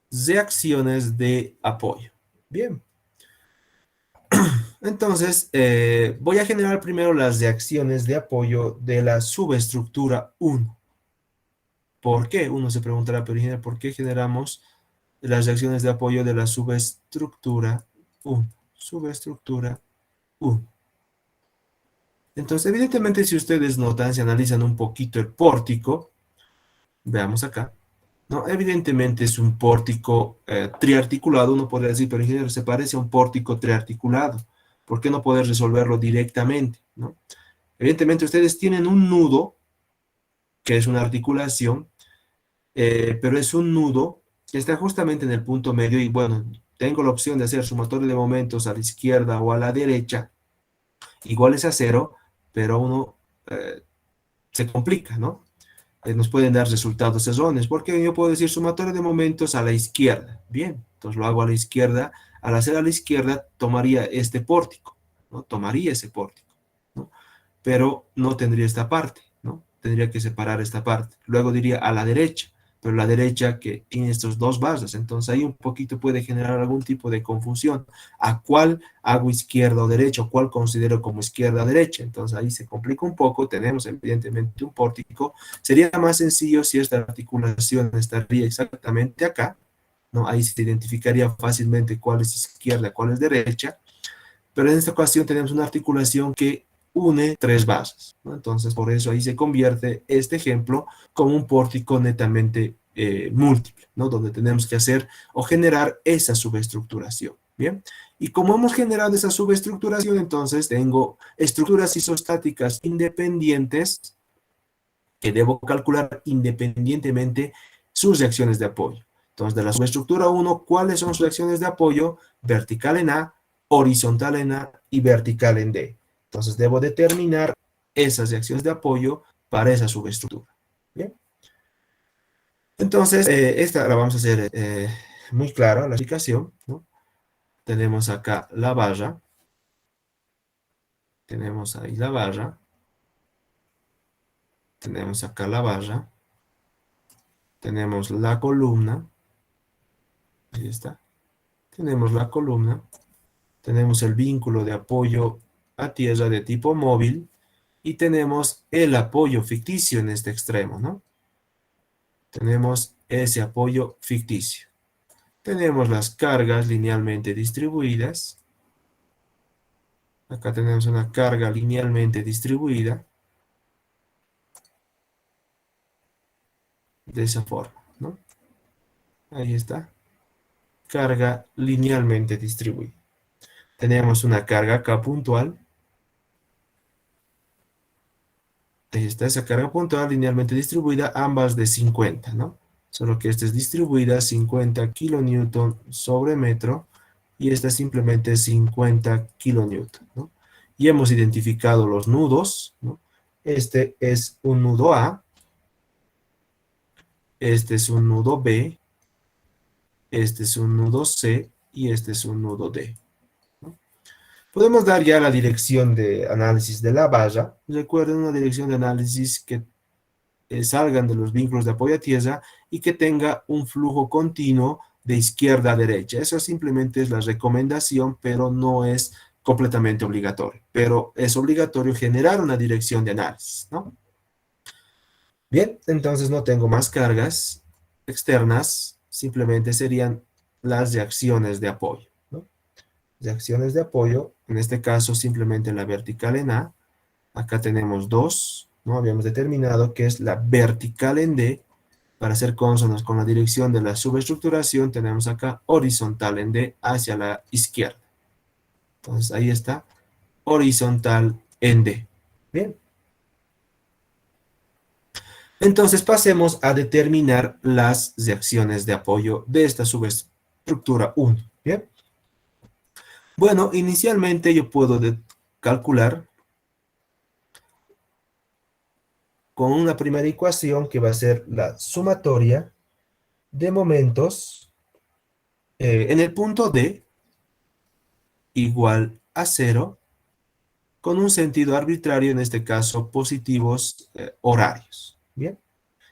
Reacciones de apoyo. Bien. Entonces, voy a generar primero las reacciones de apoyo de la subestructura 1. ¿Por qué? Uno se preguntará, pero ingeniero, ¿por qué generamos las reacciones de apoyo de la subestructura 1? Subestructura 1. Entonces, evidentemente, si ustedes notan, si analizan un poquito el pórtico, veamos acá, ¿no? Evidentemente es un pórtico triarticulado, uno podría decir, pero ingeniero, se parece a un pórtico triarticulado. ¿Por qué no poder resolverlo directamente, ¿no? Evidentemente ustedes tienen un nudo, que es una articulación, pero es un nudo que está justamente en el punto medio y bueno, tengo la opción de hacer sumatorio de momentos a la izquierda o a la derecha, iguales a 0, pero uno se complica, ¿no? Nos pueden dar resultados erróneos, porque yo puedo decir sumatorio de momentos a la izquierda. Bien, entonces lo hago a la izquierda. Al hacer a la izquierda, tomaría este pórtico, ¿no? Tomaría ese pórtico, ¿no? Pero no tendría esta parte, ¿no? Tendría que separar esta parte. Luego diría a la derecha, pero la derecha que tiene estos dos barras, entonces ahí un poquito puede generar algún tipo de confusión. ¿A cuál hago izquierda o derecha? ¿O cuál considero como izquierda o derecha? Entonces ahí se complica un poco, tenemos evidentemente un pórtico. Sería más sencillo si esta articulación estaría exactamente acá, ¿no? Ahí se identificaría fácilmente cuál es izquierda, cuál es derecha, pero en esta ocasión tenemos una articulación que une tres bases, ¿no? Entonces, por eso ahí se convierte este ejemplo como un pórtico netamente múltiple, ¿no? Donde tenemos que hacer o generar esa subestructuración, ¿bien? Y como hemos generado esa subestructuración, entonces tengo estructuras isostáticas independientes que debo calcular independientemente sus reacciones de apoyo. Entonces, de la subestructura 1, ¿cuáles son sus reacciones de apoyo? Vertical en A, horizontal en A y vertical en D. Entonces, debo determinar esas reacciones de apoyo para esa subestructura. ¿Bien? Entonces, esta la vamos a hacer muy clara, la explicación, ¿no? Tenemos acá la barra. Tenemos ahí la barra. Tenemos acá la barra. Tenemos la columna. Ahí está. Tenemos la columna. Tenemos el vínculo de apoyo a tierra de tipo móvil y tenemos el apoyo ficticio en este extremo, ¿no? Tenemos ese apoyo ficticio. Tenemos las cargas linealmente distribuidas. Acá tenemos una carga linealmente distribuida. De esa forma, ¿no? Ahí está. Carga linealmente distribuida. Tenemos una carga acá puntual. Ahí está esa carga puntual linealmente distribuida, ambas de 50, ¿no? Solo que esta es distribuida 50 kilonewton sobre metro y esta simplemente 50 kilonewton, ¿no? Y hemos identificado los nudos, ¿no? Este es un nudo A, este es un nudo B, este es un nudo C y este es un nudo D. Podemos dar ya la dirección de análisis de la barra. Recuerden una dirección de análisis que salgan de los vínculos de apoyo a tierra y que tenga un flujo continuo de izquierda a derecha. Eso simplemente es la recomendación, pero no es completamente obligatorio. Pero es obligatorio generar una dirección de análisis, ¿no? Bien, entonces no tengo más cargas externas, simplemente serían las reacciones de apoyo, ¿no? Reacciones de apoyo, en este caso simplemente la vertical en A. Acá tenemos dos, ¿no? Habíamos determinado que es la vertical en D. Para ser cónsonos con la dirección de la subestructuración, tenemos acá horizontal en D hacia la izquierda. Entonces ahí está, horizontal en D. Bien. Entonces pasemos a determinar las reacciones de apoyo de esta subestructura 1. Bien. Bueno, inicialmente yo puedo calcular con una primera ecuación que va a ser la sumatoria de momentos en el punto D igual a 0 con un sentido arbitrario, en este caso positivos horarios. Bien,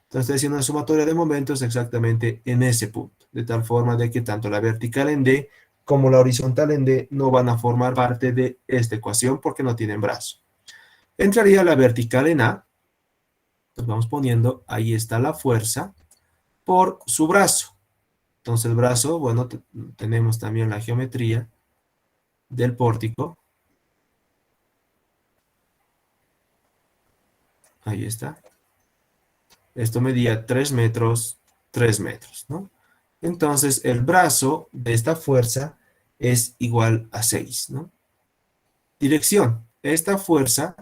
entonces estoy haciendo una sumatoria de momentos exactamente en ese punto, de tal forma de que tanto la vertical en D como la horizontal en D no van a formar parte de esta ecuación porque no tienen brazo. Entraría la vertical en A, entonces vamos poniendo, ahí está la fuerza, por su brazo. Entonces el brazo, bueno, tenemos también la geometría del pórtico. Ahí está. Esto medía 3 metros, 3 metros, ¿no? Entonces el brazo de esta fuerza es igual a 6, ¿no? Dirección. Esta fuerza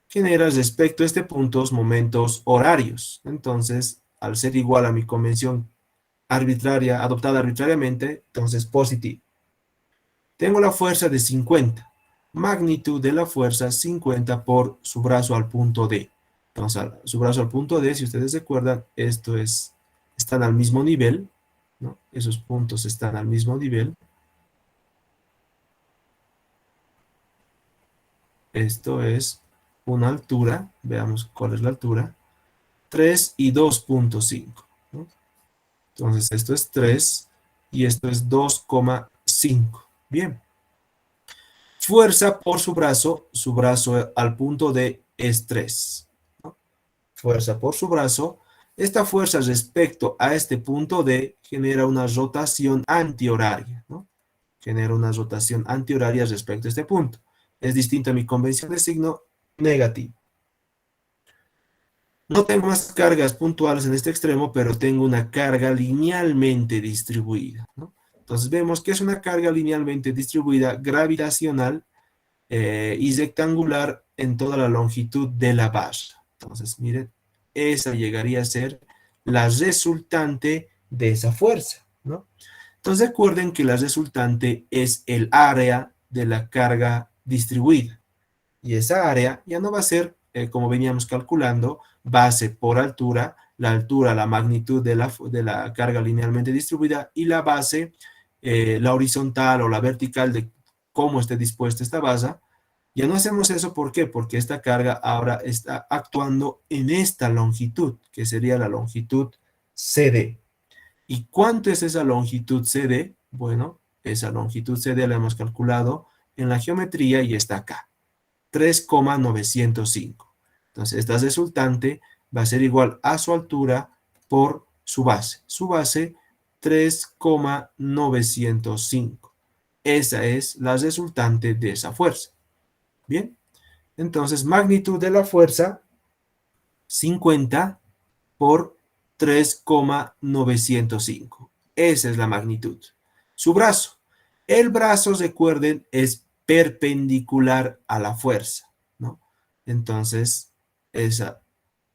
genera respecto a este punto momentos horarios. Entonces, al ser igual a mi convención arbitraria, adoptada arbitrariamente, entonces positivo. Tengo la fuerza de 50. Magnitud de la fuerza 50 por su brazo al punto D. Entonces, su brazo al punto D, si ustedes recuerdan, están al mismo nivel, ¿no? Esos puntos están al mismo nivel. Esto es una altura, veamos cuál es la altura, 3 y 2.5, ¿no? Entonces, esto es 3 y esto es 2,5. Bien. Fuerza por su brazo al punto D es 3, ¿no? Fuerza por su brazo. Esta fuerza respecto a este punto D genera una rotación antihoraria, ¿no? Genera una rotación antihoraria respecto a este punto. Es distinto a mi convención de signo negativo. No tengo más cargas puntuales en este extremo, pero tengo una carga linealmente distribuida, ¿no? Entonces vemos que es una carga linealmente distribuida gravitacional y rectangular en toda la longitud de la barra. Entonces, miren, esa llegaría a ser la resultante de esa fuerza, ¿no? Entonces recuerden que la resultante es el área de la carga distribuida. Y esa área ya no va a ser, como veníamos calculando, base por altura, la magnitud de la carga linealmente distribuida, y la base, la horizontal o la vertical de cómo esté dispuesta esta base. Ya no hacemos eso, ¿por qué? Porque esta carga ahora está actuando en esta longitud, que sería la longitud CD. ¿Y cuánto es esa longitud CD? Bueno, esa longitud CD la hemos calculado en la geometría y está acá, 3,905. Entonces, esta resultante va a ser igual a su altura por su base. Su base, 3,905. Esa es la resultante de esa fuerza. Bien, entonces magnitud de la fuerza, 50 por 3,905. Esa es la magnitud. Su brazo. El brazo, recuerden, es perpendicular a la fuerza, ¿no? Entonces, esa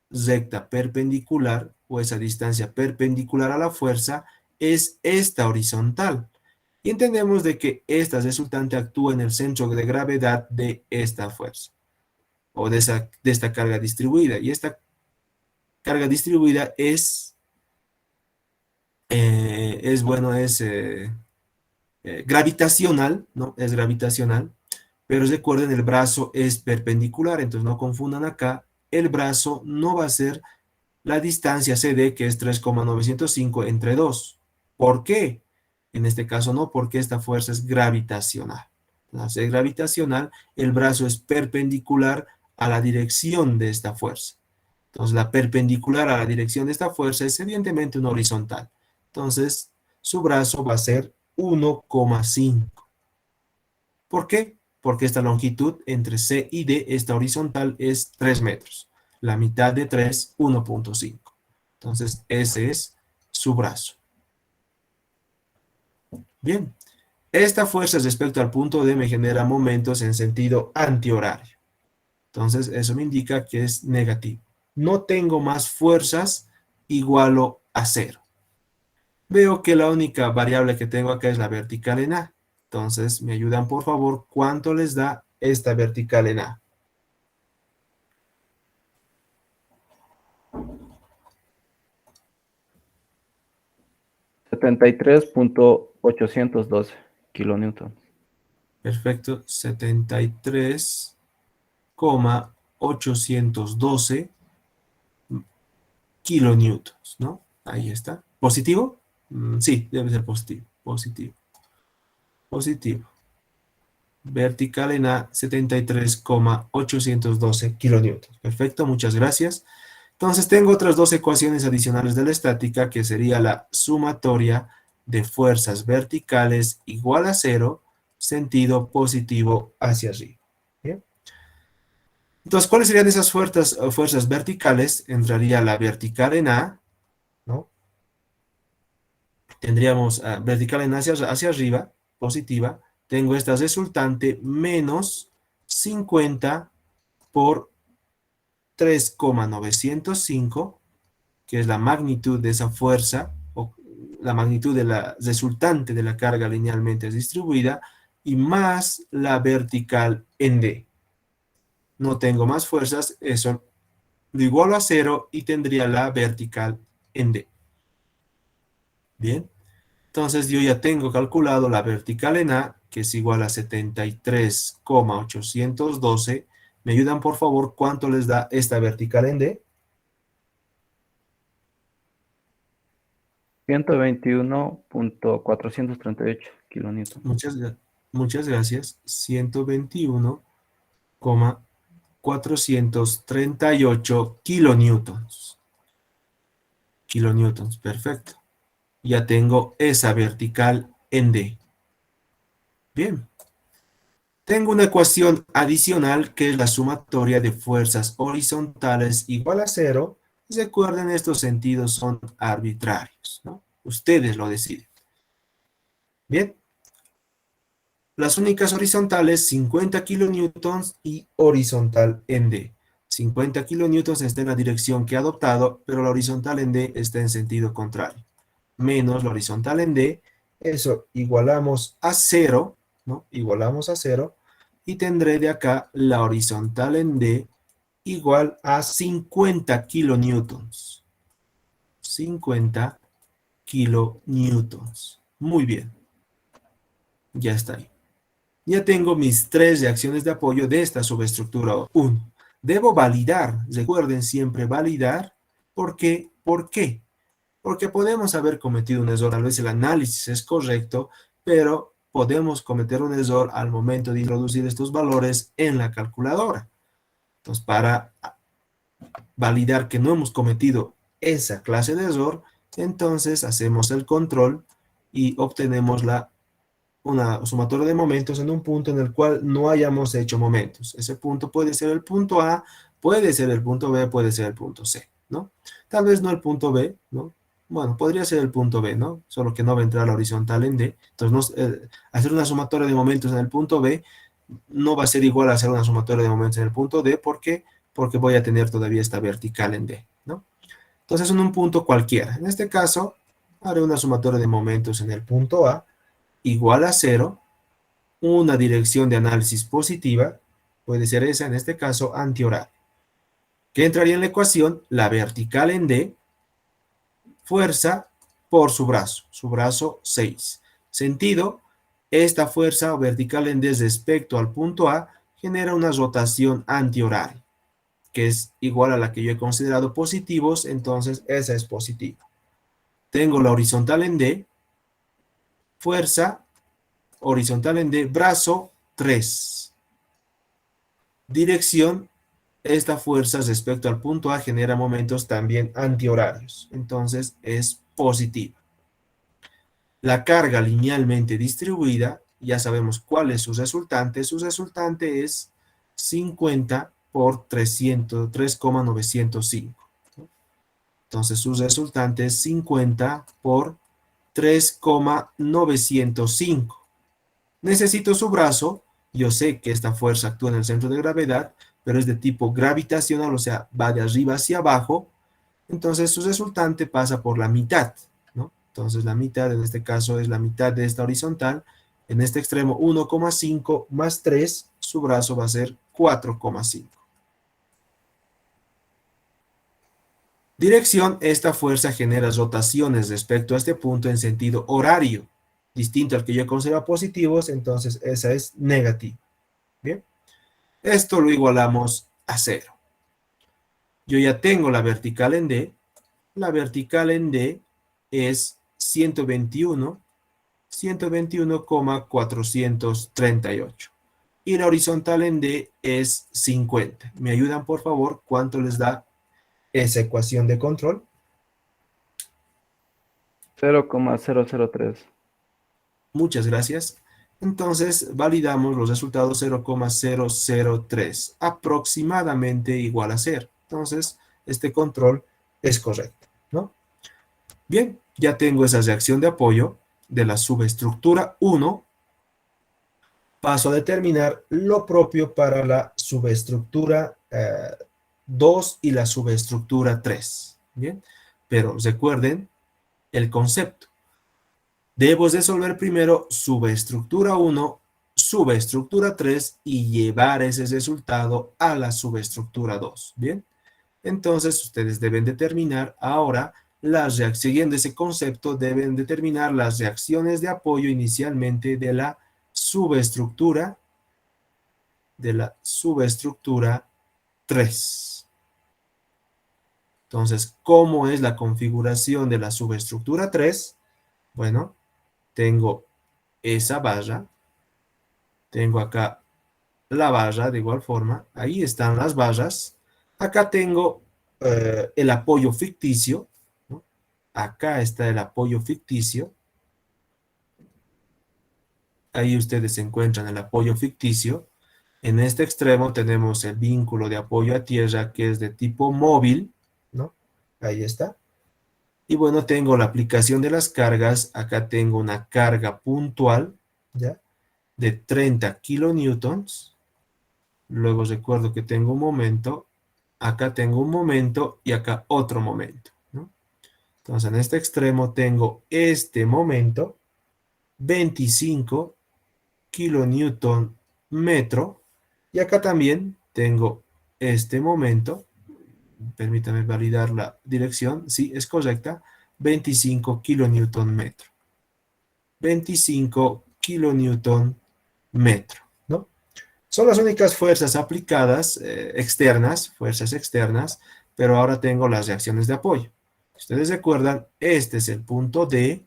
recta perpendicular o esa distancia perpendicular a la fuerza es esta horizontal. Y entendemos de que esta resultante actúa en el centro de gravedad de esta fuerza o de esta carga distribuida. Y esta carga distribuida gravitacional, ¿no? Es gravitacional, pero recuerden, el brazo es perpendicular, entonces no confundan acá, el brazo no va a ser la distancia CD, que es 3,905 entre 2. ¿Por qué? En este caso no, porque esta fuerza es gravitacional. Entonces, es gravitacional, el brazo es perpendicular a la dirección de esta fuerza. Entonces, la perpendicular a la dirección de esta fuerza es evidentemente una horizontal. Entonces, su brazo va a ser 1,5. ¿Por qué? Porque esta longitud entre C y D, esta horizontal, es 3 metros. La mitad de 3, 1,5. Entonces, ese es su brazo. Bien, esta fuerza respecto al punto D me genera momentos en sentido antihorario. Entonces, eso me indica que es negativo. No tengo más fuerzas igual a 0. Veo que la única variable que tengo acá es la vertical en A. Entonces, me ayudan por favor, ¿cuánto les da esta vertical en A? 73.812 kilonewton. Perfecto, 73,812 kilonewtons, ¿no? Ahí está. ¿Positivo? Sí, debe ser positivo. Positivo. Positivo. Vertical en A, 73,812 kilonewtons. Perfecto, muchas gracias. Entonces tengo otras dos ecuaciones adicionales de la estática, que sería la sumatoria de fuerzas verticales igual a cero, sentido positivo hacia arriba. ¿Bien? Entonces, ¿cuáles serían esas fuerzas verticales? Entraría la vertical en A, ¿no? Tendríamos vertical en A hacia arriba, positiva. Tengo esta resultante menos 50 por 3,905, que es la magnitud de esa fuerza, o la magnitud de la resultante de la carga linealmente distribuida, y más la vertical en D. No tengo más fuerzas, eso lo igualo a cero y tendría la vertical en D. Bien, entonces yo ya tengo calculado la vertical en A, que es igual a 73,812. ¿Me ayudan, por favor, cuánto les da esta vertical en D? 121.438 kilonewton. Muchas gracias. 121,438 kilonewtons. Kilonewtons, perfecto. Ya tengo esa vertical en D. Bien. Tengo una ecuación adicional, que es la sumatoria de fuerzas horizontales igual a cero. Recuerden, estos sentidos son arbitrarios, ¿no? Ustedes lo deciden. Bien. Las únicas horizontales, 50 kilonewtons y horizontal en D. 50 kilonewtons está en la dirección que he adoptado, pero la horizontal en D está en sentido contrario. Menos la horizontal en D, eso igualamos a cero, ¿no? Igualamos a cero, y tendré de acá la horizontal en D igual a 50 kilonewtons. 50 kilonewtons. Muy bien. Ya está ahí. Ya tengo mis tres reacciones de apoyo de esta subestructura 1. Debo validar, recuerden siempre validar. ¿Por qué? ¿Por qué? Porque podemos haber cometido un error, tal vez el análisis es correcto, pero podemos cometer un error al momento de introducir estos valores en la calculadora. Entonces, para validar que no hemos cometido esa clase de error, entonces hacemos el control y obtenemos una sumatoria de momentos en un punto en el cual no hayamos hecho momentos. Ese punto puede ser el punto A, puede ser el punto B, puede ser el punto C, ¿no? Tal vez no el punto B, ¿no? Bueno, podría ser el punto B, ¿no? Solo que no va a entrar la horizontal en D. Entonces, hacer una sumatoria de momentos en el punto B no va a ser igual a hacer una sumatoria de momentos en el punto D. ¿Por qué? Porque voy a tener todavía esta vertical en D, ¿no? Entonces, en un punto cualquiera. En este caso, haré una sumatoria de momentos en el punto A, igual a cero, una dirección de análisis positiva, puede ser esa, en este caso, antihorario. ¿Qué entraría en la ecuación? La vertical en D, fuerza por su brazo 6. Sentido, esta fuerza vertical en D respecto al punto A genera una rotación antihoraria, que es igual a la que yo he considerado positivos, entonces esa es positiva. Tengo la horizontal en D, fuerza horizontal en D, brazo 3. Dirección, esta fuerza respecto al punto A genera momentos también antihorarios, entonces es positiva. La carga linealmente distribuida, ya sabemos cuál es su resultante es 50 por 3,905. Entonces su resultante es 50 por 3,905. Necesito su brazo. Yo sé que esta fuerza actúa en el centro de gravedad, pero es de tipo gravitacional, o sea, va de arriba hacia abajo. Entonces su resultante pasa por la mitad, ¿no? Entonces la mitad en este caso es la mitad de esta horizontal. En este extremo 1,5 más 3, su brazo va a ser 4,5. Dirección, esta fuerza genera rotaciones respecto a este punto en sentido horario, distinto al que yo considero positivos, entonces esa es negativa. Bien, esto lo igualamos a 0. Yo ya tengo la vertical en D. La vertical en D es 121,438. Y la horizontal en D es 50. ¿Me ayudan, por favor? ¿Cuánto les da esa ecuación de control? 0,003. Muchas gracias. Entonces, validamos los resultados 0,003, aproximadamente igual a 0. Entonces, este control es correcto, ¿no? Bien, ya tengo esa reacción de apoyo de la subestructura 1. Paso a determinar lo propio para la subestructura 2 y la subestructura 3. Bien, pero recuerden el concepto. Debo resolver primero subestructura 1, subestructura 3 y llevar ese resultado a la subestructura 2. Bien, entonces ustedes deben determinar ahora siguiendo ese concepto, deben determinar las reacciones de apoyo inicialmente de la subestructura 3. Entonces, ¿cómo es la configuración de la subestructura 3? Bueno, tengo esa barra, tengo acá la barra de igual forma, ahí están las barras, acá tengo el apoyo ficticio, ¿no? Acá está el apoyo ficticio, ahí ustedes encuentran el apoyo ficticio. En este extremo tenemos el vínculo de apoyo a tierra que es de tipo móvil, ¿no? Ahí está. Y bueno, tengo la aplicación de las cargas. Acá tengo una carga puntual, ¿ya? De 30 kilonewtons. Luego recuerdo que tengo un momento. Acá tengo un momento y acá otro momento, ¿no? Entonces en este extremo tengo este momento, 25 kilonewton metro. Y acá también tengo este momento, permítame validar la dirección, sí, es correcta, 25 kilonewton metro. 25 kilonewton metro, ¿no? Son las únicas fuerzas aplicadas, externas, fuerzas externas, pero ahora tengo las reacciones de apoyo. Si ustedes recuerdan, este es el punto D,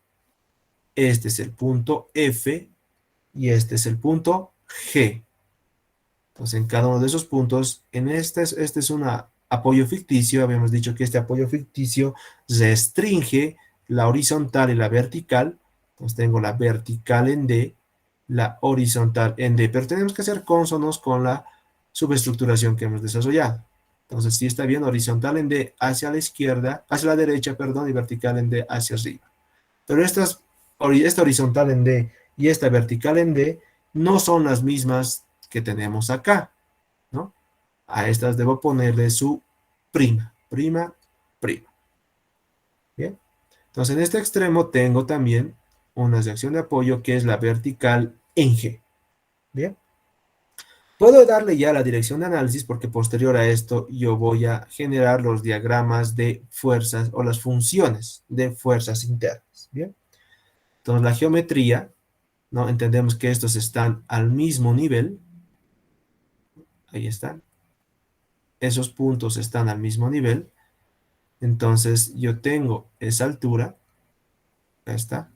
este es el punto F y este es el punto G. Entonces, en cada uno de esos puntos, este es un apoyo ficticio. Habíamos dicho que este apoyo ficticio restringe la horizontal y la vertical. Entonces, tengo la vertical en D, la horizontal en D. Pero tenemos que hacer cónsonos con la subestructuración que hemos desarrollado. Entonces, si está bien, horizontal en D hacia la izquierda, hacia la derecha, perdón, y vertical en D hacia arriba. Pero esta horizontal en D y esta vertical en D no son las mismas que tenemos acá, ¿no? A estas debo ponerle su prima, prima. Bien. Entonces en este extremo tengo también una reacción de apoyo que es la vertical en G. Bien. Puedo darle ya la dirección de análisis porque posterior a esto yo voy a generar los diagramas de fuerzas o las funciones de fuerzas internas. Bien. Entonces la geometría, ¿no? Entendemos que estos están al mismo nivel. Ahí están. Esos puntos están al mismo nivel. Entonces yo tengo esa altura. Ahí está.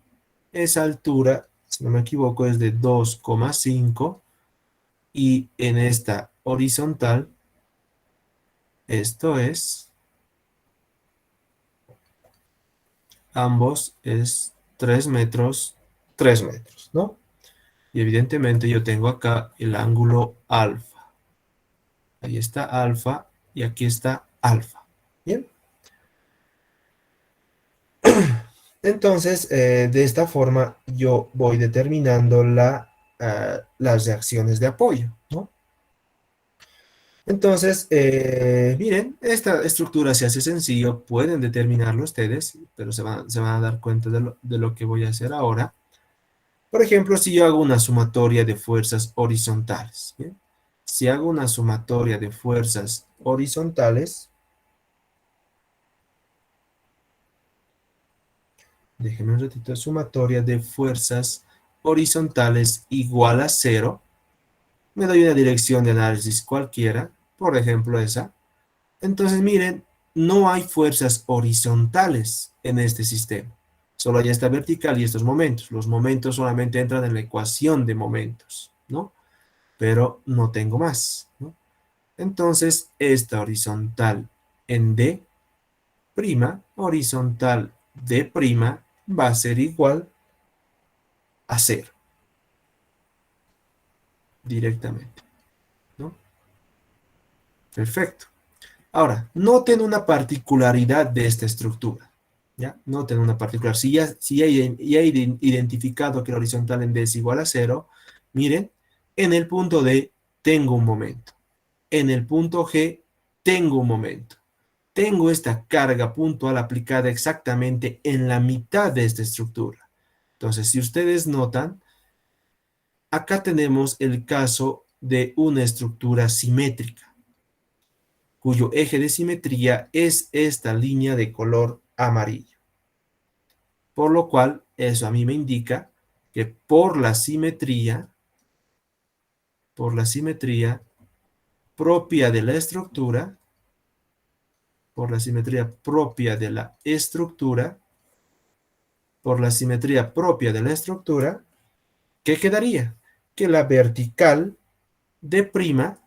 Esa altura, si no me equivoco, es de 2,5. Y en esta horizontal, esto es, ambos es 3 metros, 3 metros, ¿no? Y evidentemente yo tengo acá el ángulo alfa. Ahí está alfa y aquí está alfa. Bien. Entonces, de esta forma yo voy determinando las reacciones de apoyo, ¿no? Entonces, miren, esta estructura se hace sencillo, pueden determinarlo ustedes, pero se van a dar cuenta de lo que voy a hacer ahora. Por ejemplo, si yo hago una sumatoria de fuerzas horizontales, ¿bien? Si hago una sumatoria de fuerzas horizontales, déjenme un ratito, sumatoria de fuerzas horizontales igual a 0. Me doy una dirección de análisis cualquiera, por ejemplo esa. Entonces miren, no hay fuerzas horizontales en este sistema. Solo hay esta vertical y estos momentos. Los momentos solamente entran en la ecuación de momentos, ¿no? Pero no tengo más, ¿no? Entonces, esta horizontal en D', horizontal D' va a ser igual a 0, directamente, ¿no? Perfecto. Ahora, noten una particularidad de esta estructura, ¿ya? Noten una particular. Si ya he identificado que la horizontal en D es igual a 0, miren, en el punto D tengo un momento. En el punto G tengo un momento. Tengo esta carga puntual aplicada exactamente en la mitad de esta estructura. Entonces, si ustedes notan, acá tenemos el caso de una estructura simétrica, cuyo eje de simetría es esta línea de color amarillo. Por lo cual, eso a mí me indica que por la simetría propia de la estructura, por la simetría propia de la estructura, ¿qué quedaría? Que la vertical de prima,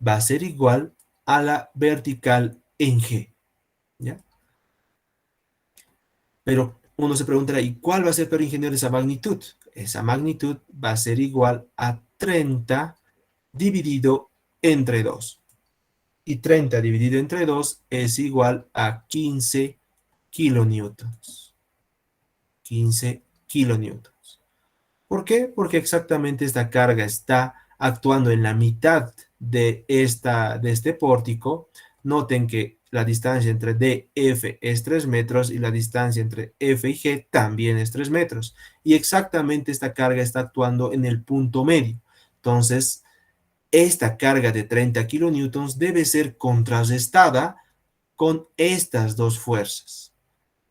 va a ser igual a la vertical en G, ¿ya? Pero uno se preguntará, ¿y cuál va a ser, pero ingeniero, esa magnitud? Esa magnitud va a ser igual a 30 dividido entre 2. Y 30 dividido entre 2 es igual a 15 kilonewtons. 15 kilonewtons. ¿Por qué? Porque exactamente esta carga está actuando en la mitad de este pórtico. Noten que la distancia entre D y F es 3 metros y la distancia entre F y G también es 3 metros. Y exactamente esta carga está actuando en el punto medio. Entonces, esta carga de 30 kilonewtons debe ser contrarrestada con estas dos fuerzas.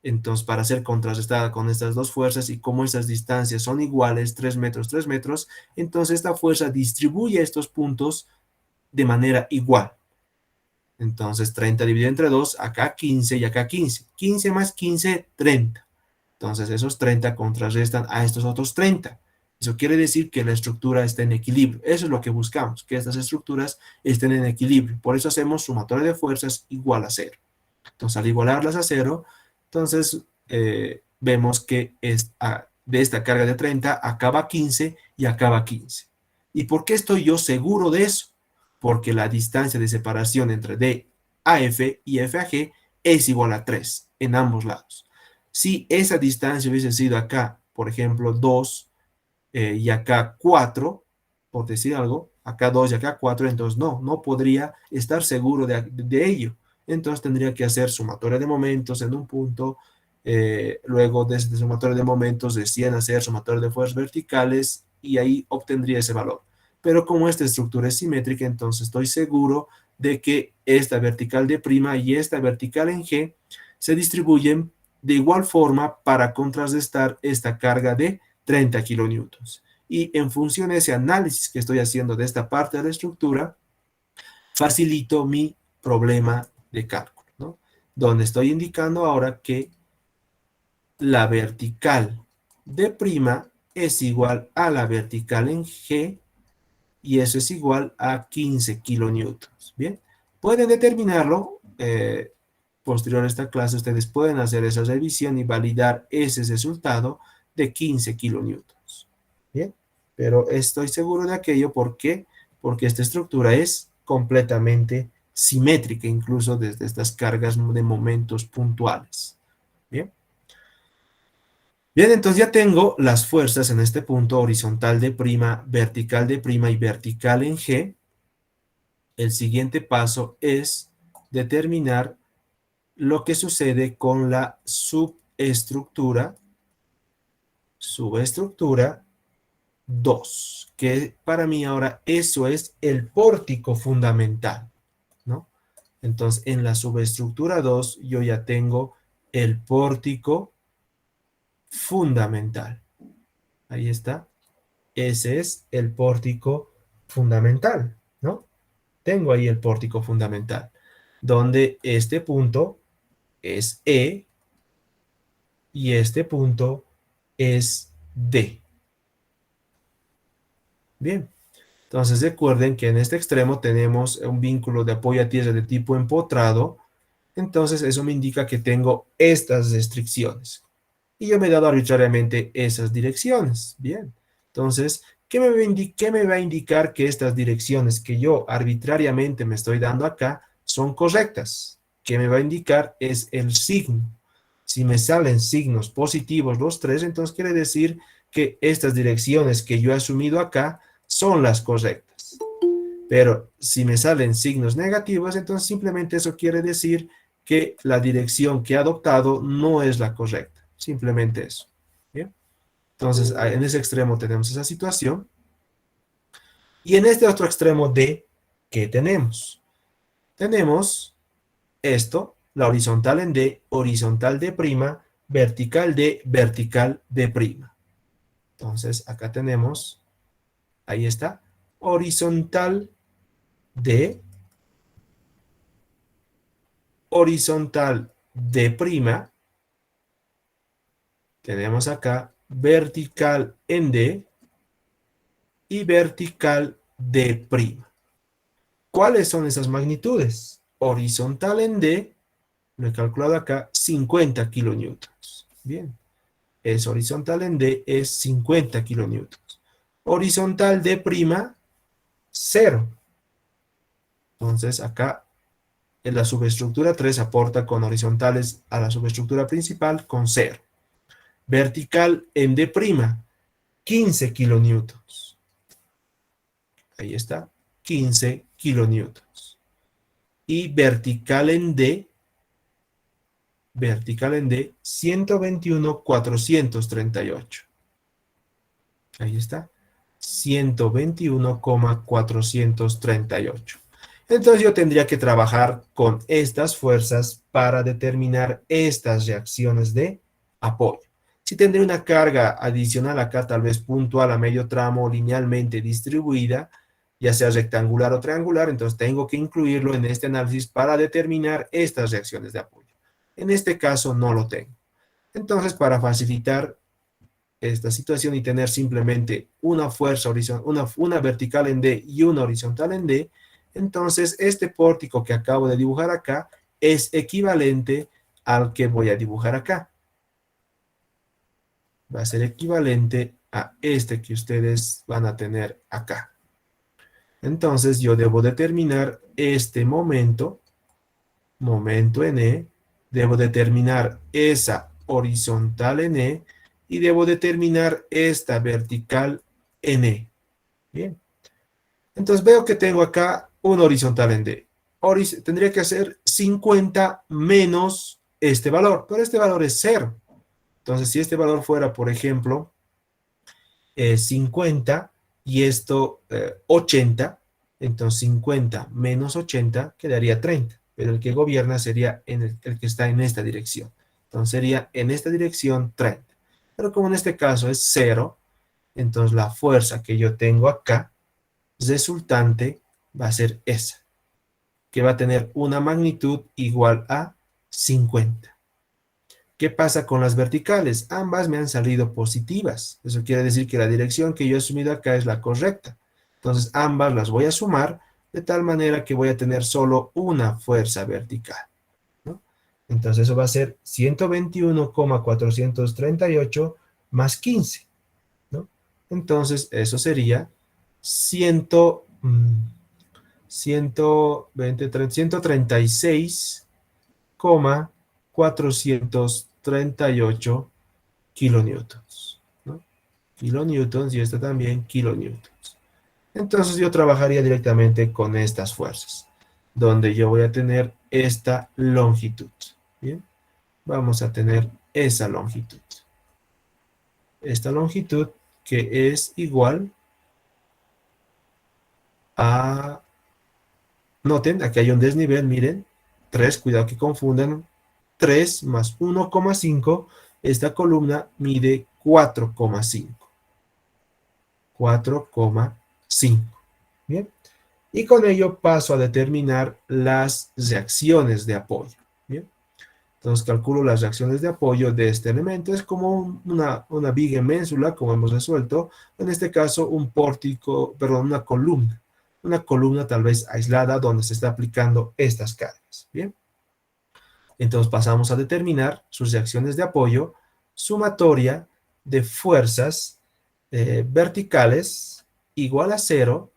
Entonces, para ser contrarrestada con estas dos fuerzas y como estas distancias son iguales, 3 metros, entonces esta fuerza distribuye estos puntos de manera igual. Entonces, 30 dividido entre 2, acá 15 y acá 15. 15 más 15, 30. Entonces, esos 30 contrarrestan a estos otros 30. Eso quiere decir que la estructura está en equilibrio. Eso es lo que buscamos, que estas estructuras estén en equilibrio. Por eso hacemos sumatoria de fuerzas igual a 0. Entonces, al igualarlas a 0, entonces vemos que de esta carga de 30 acaba 15 y acaba 15. ¿Y por qué estoy yo seguro de eso? Porque la distancia de separación entre D a F y F a G es igual a 3 en ambos lados. Si esa distancia hubiese sido acá, por ejemplo, 2 y acá 4, por decir algo, acá 2 y acá 4, entonces no podría estar seguro de ello. Entonces tendría que hacer sumatoria de momentos en un punto, luego de este sumatoria de momentos decían hacer sumatoria de fuerzas verticales y ahí obtendría ese valor. Pero como esta estructura es simétrica, entonces estoy seguro de que esta vertical de prima y esta vertical en G se distribuyen de igual forma para contrarrestar esta carga de 30 kilonewtons. Y en función de ese análisis que estoy haciendo de esta parte de la estructura, facilito mi problema de cálculo, ¿no? Donde estoy indicando ahora que la vertical de prima es igual a la vertical en G y eso es igual a 15 kilonewtons. Bien, pueden determinarlo. Posterior a esta clase, ustedes pueden hacer esa revisión y validar ese resultado de 15 kilonewtons. Bien, pero estoy seguro de aquello. ¿Por qué? Porque esta estructura es completamente simétrica, incluso desde estas cargas de momentos puntuales. Bien. Bien, entonces ya tengo las fuerzas en este punto, horizontal de prima, vertical de prima y vertical en G. El siguiente paso es determinar lo que sucede con la subestructura 2, que para mí ahora eso es el pórtico fundamental, ¿no? Entonces, en la subestructura 2, yo ya tengo el pórtico fundamental. Ahí está. Ese es el pórtico fundamental, ¿no? Tengo ahí el pórtico fundamental, donde este punto es E y este punto es D. Bien. Entonces recuerden que en este extremo tenemos un vínculo de apoyo a tierra de tipo empotrado. Entonces eso me indica que tengo estas restricciones. Y yo me he dado arbitrariamente esas direcciones. Bien. Entonces, ¿qué me va a indicar que estas direcciones que yo arbitrariamente me estoy dando acá son correctas? ¿Qué me va a indicar? Es el signo. Si me salen signos positivos los tres, entonces quiere decir que estas direcciones que yo he asumido acá son las correctas. Pero si me salen signos negativos, entonces simplemente eso quiere decir que la dirección que he adoptado no es la correcta. Simplemente eso. ¿Bien? Entonces, en ese extremo tenemos esa situación. Y en este otro extremo D, ¿qué tenemos? Tenemos esto, la horizontal en D, horizontal D', vertical D, vertical D'. Entonces, acá tenemos, ahí está, horizontal D, horizontal D', tenemos acá vertical en D y vertical D'. ¿Cuáles son esas magnitudes? Horizontal en D, lo he calculado acá, 50 kilonewtons. Bien, es horizontal en D, es 50 kilonewtons. Horizontal D', 0. Entonces acá en la subestructura 3 aporta con horizontales a la subestructura principal con 0. Vertical en D', 15 kilonewtons. Ahí está, 15 kilonewtons. Y vertical en D, 121,438. Ahí está, 121,438. Entonces yo tendría que trabajar con estas fuerzas para determinar estas reacciones de apoyo. Si tendré una carga adicional acá, tal vez puntual a medio tramo, linealmente distribuida, ya sea rectangular o triangular, entonces tengo que incluirlo en este análisis para determinar estas reacciones de apoyo. En este caso no lo tengo. Entonces, para facilitar esta situación y tener simplemente una fuerza horizontal, una vertical en D y una horizontal en D, entonces este pórtico que acabo de dibujar acá es equivalente al que voy a dibujar acá. Va a ser equivalente a este que ustedes van a tener acá. Entonces yo debo determinar este momento en E, debo determinar esa horizontal en E, y debo determinar esta vertical en E. Bien. Entonces veo que tengo acá un horizontal en D. Tendría que hacer 50 menos este valor, pero este valor es 0. Entonces si este valor fuera, por ejemplo, 50 y esto 80, entonces 50 menos 80 quedaría 30, pero el que gobierna sería el que está en esta dirección. Entonces sería en esta dirección 30. Pero como en este caso es 0, entonces la fuerza que yo tengo acá, resultante, va a ser esa, que va a tener una magnitud igual a 50. ¿Qué pasa con las verticales? Ambas me han salido positivas. Eso quiere decir que la dirección que yo he asumido acá es la correcta. Entonces ambas las voy a sumar de tal manera que voy a tener solo una fuerza vertical, ¿no? Entonces eso va a ser 121,438 más 15, ¿no? Entonces eso sería 136,438 kilonewtons, ¿no? Kilonewtons y esta también kilonewtons. Entonces yo trabajaría directamente con estas fuerzas, donde yo voy a tener esta longitud. Bien, vamos a tener esa longitud. Esta longitud que es igual a... Noten, aquí hay un desnivel, miren, 3, cuidado que confunden, 3 más 1,5, esta columna mide 4,5. 4,5. Bien. Y con ello paso a determinar las reacciones de apoyo. Bien. Entonces calculo las reacciones de apoyo de este elemento. Es como una viga ménsula, como hemos resuelto. En este caso, un pórtico, perdón, una columna. Una columna tal vez aislada donde se está aplicando estas cargas. Bien. Entonces pasamos a determinar sus reacciones de apoyo, sumatoria de fuerzas verticales igual a 0,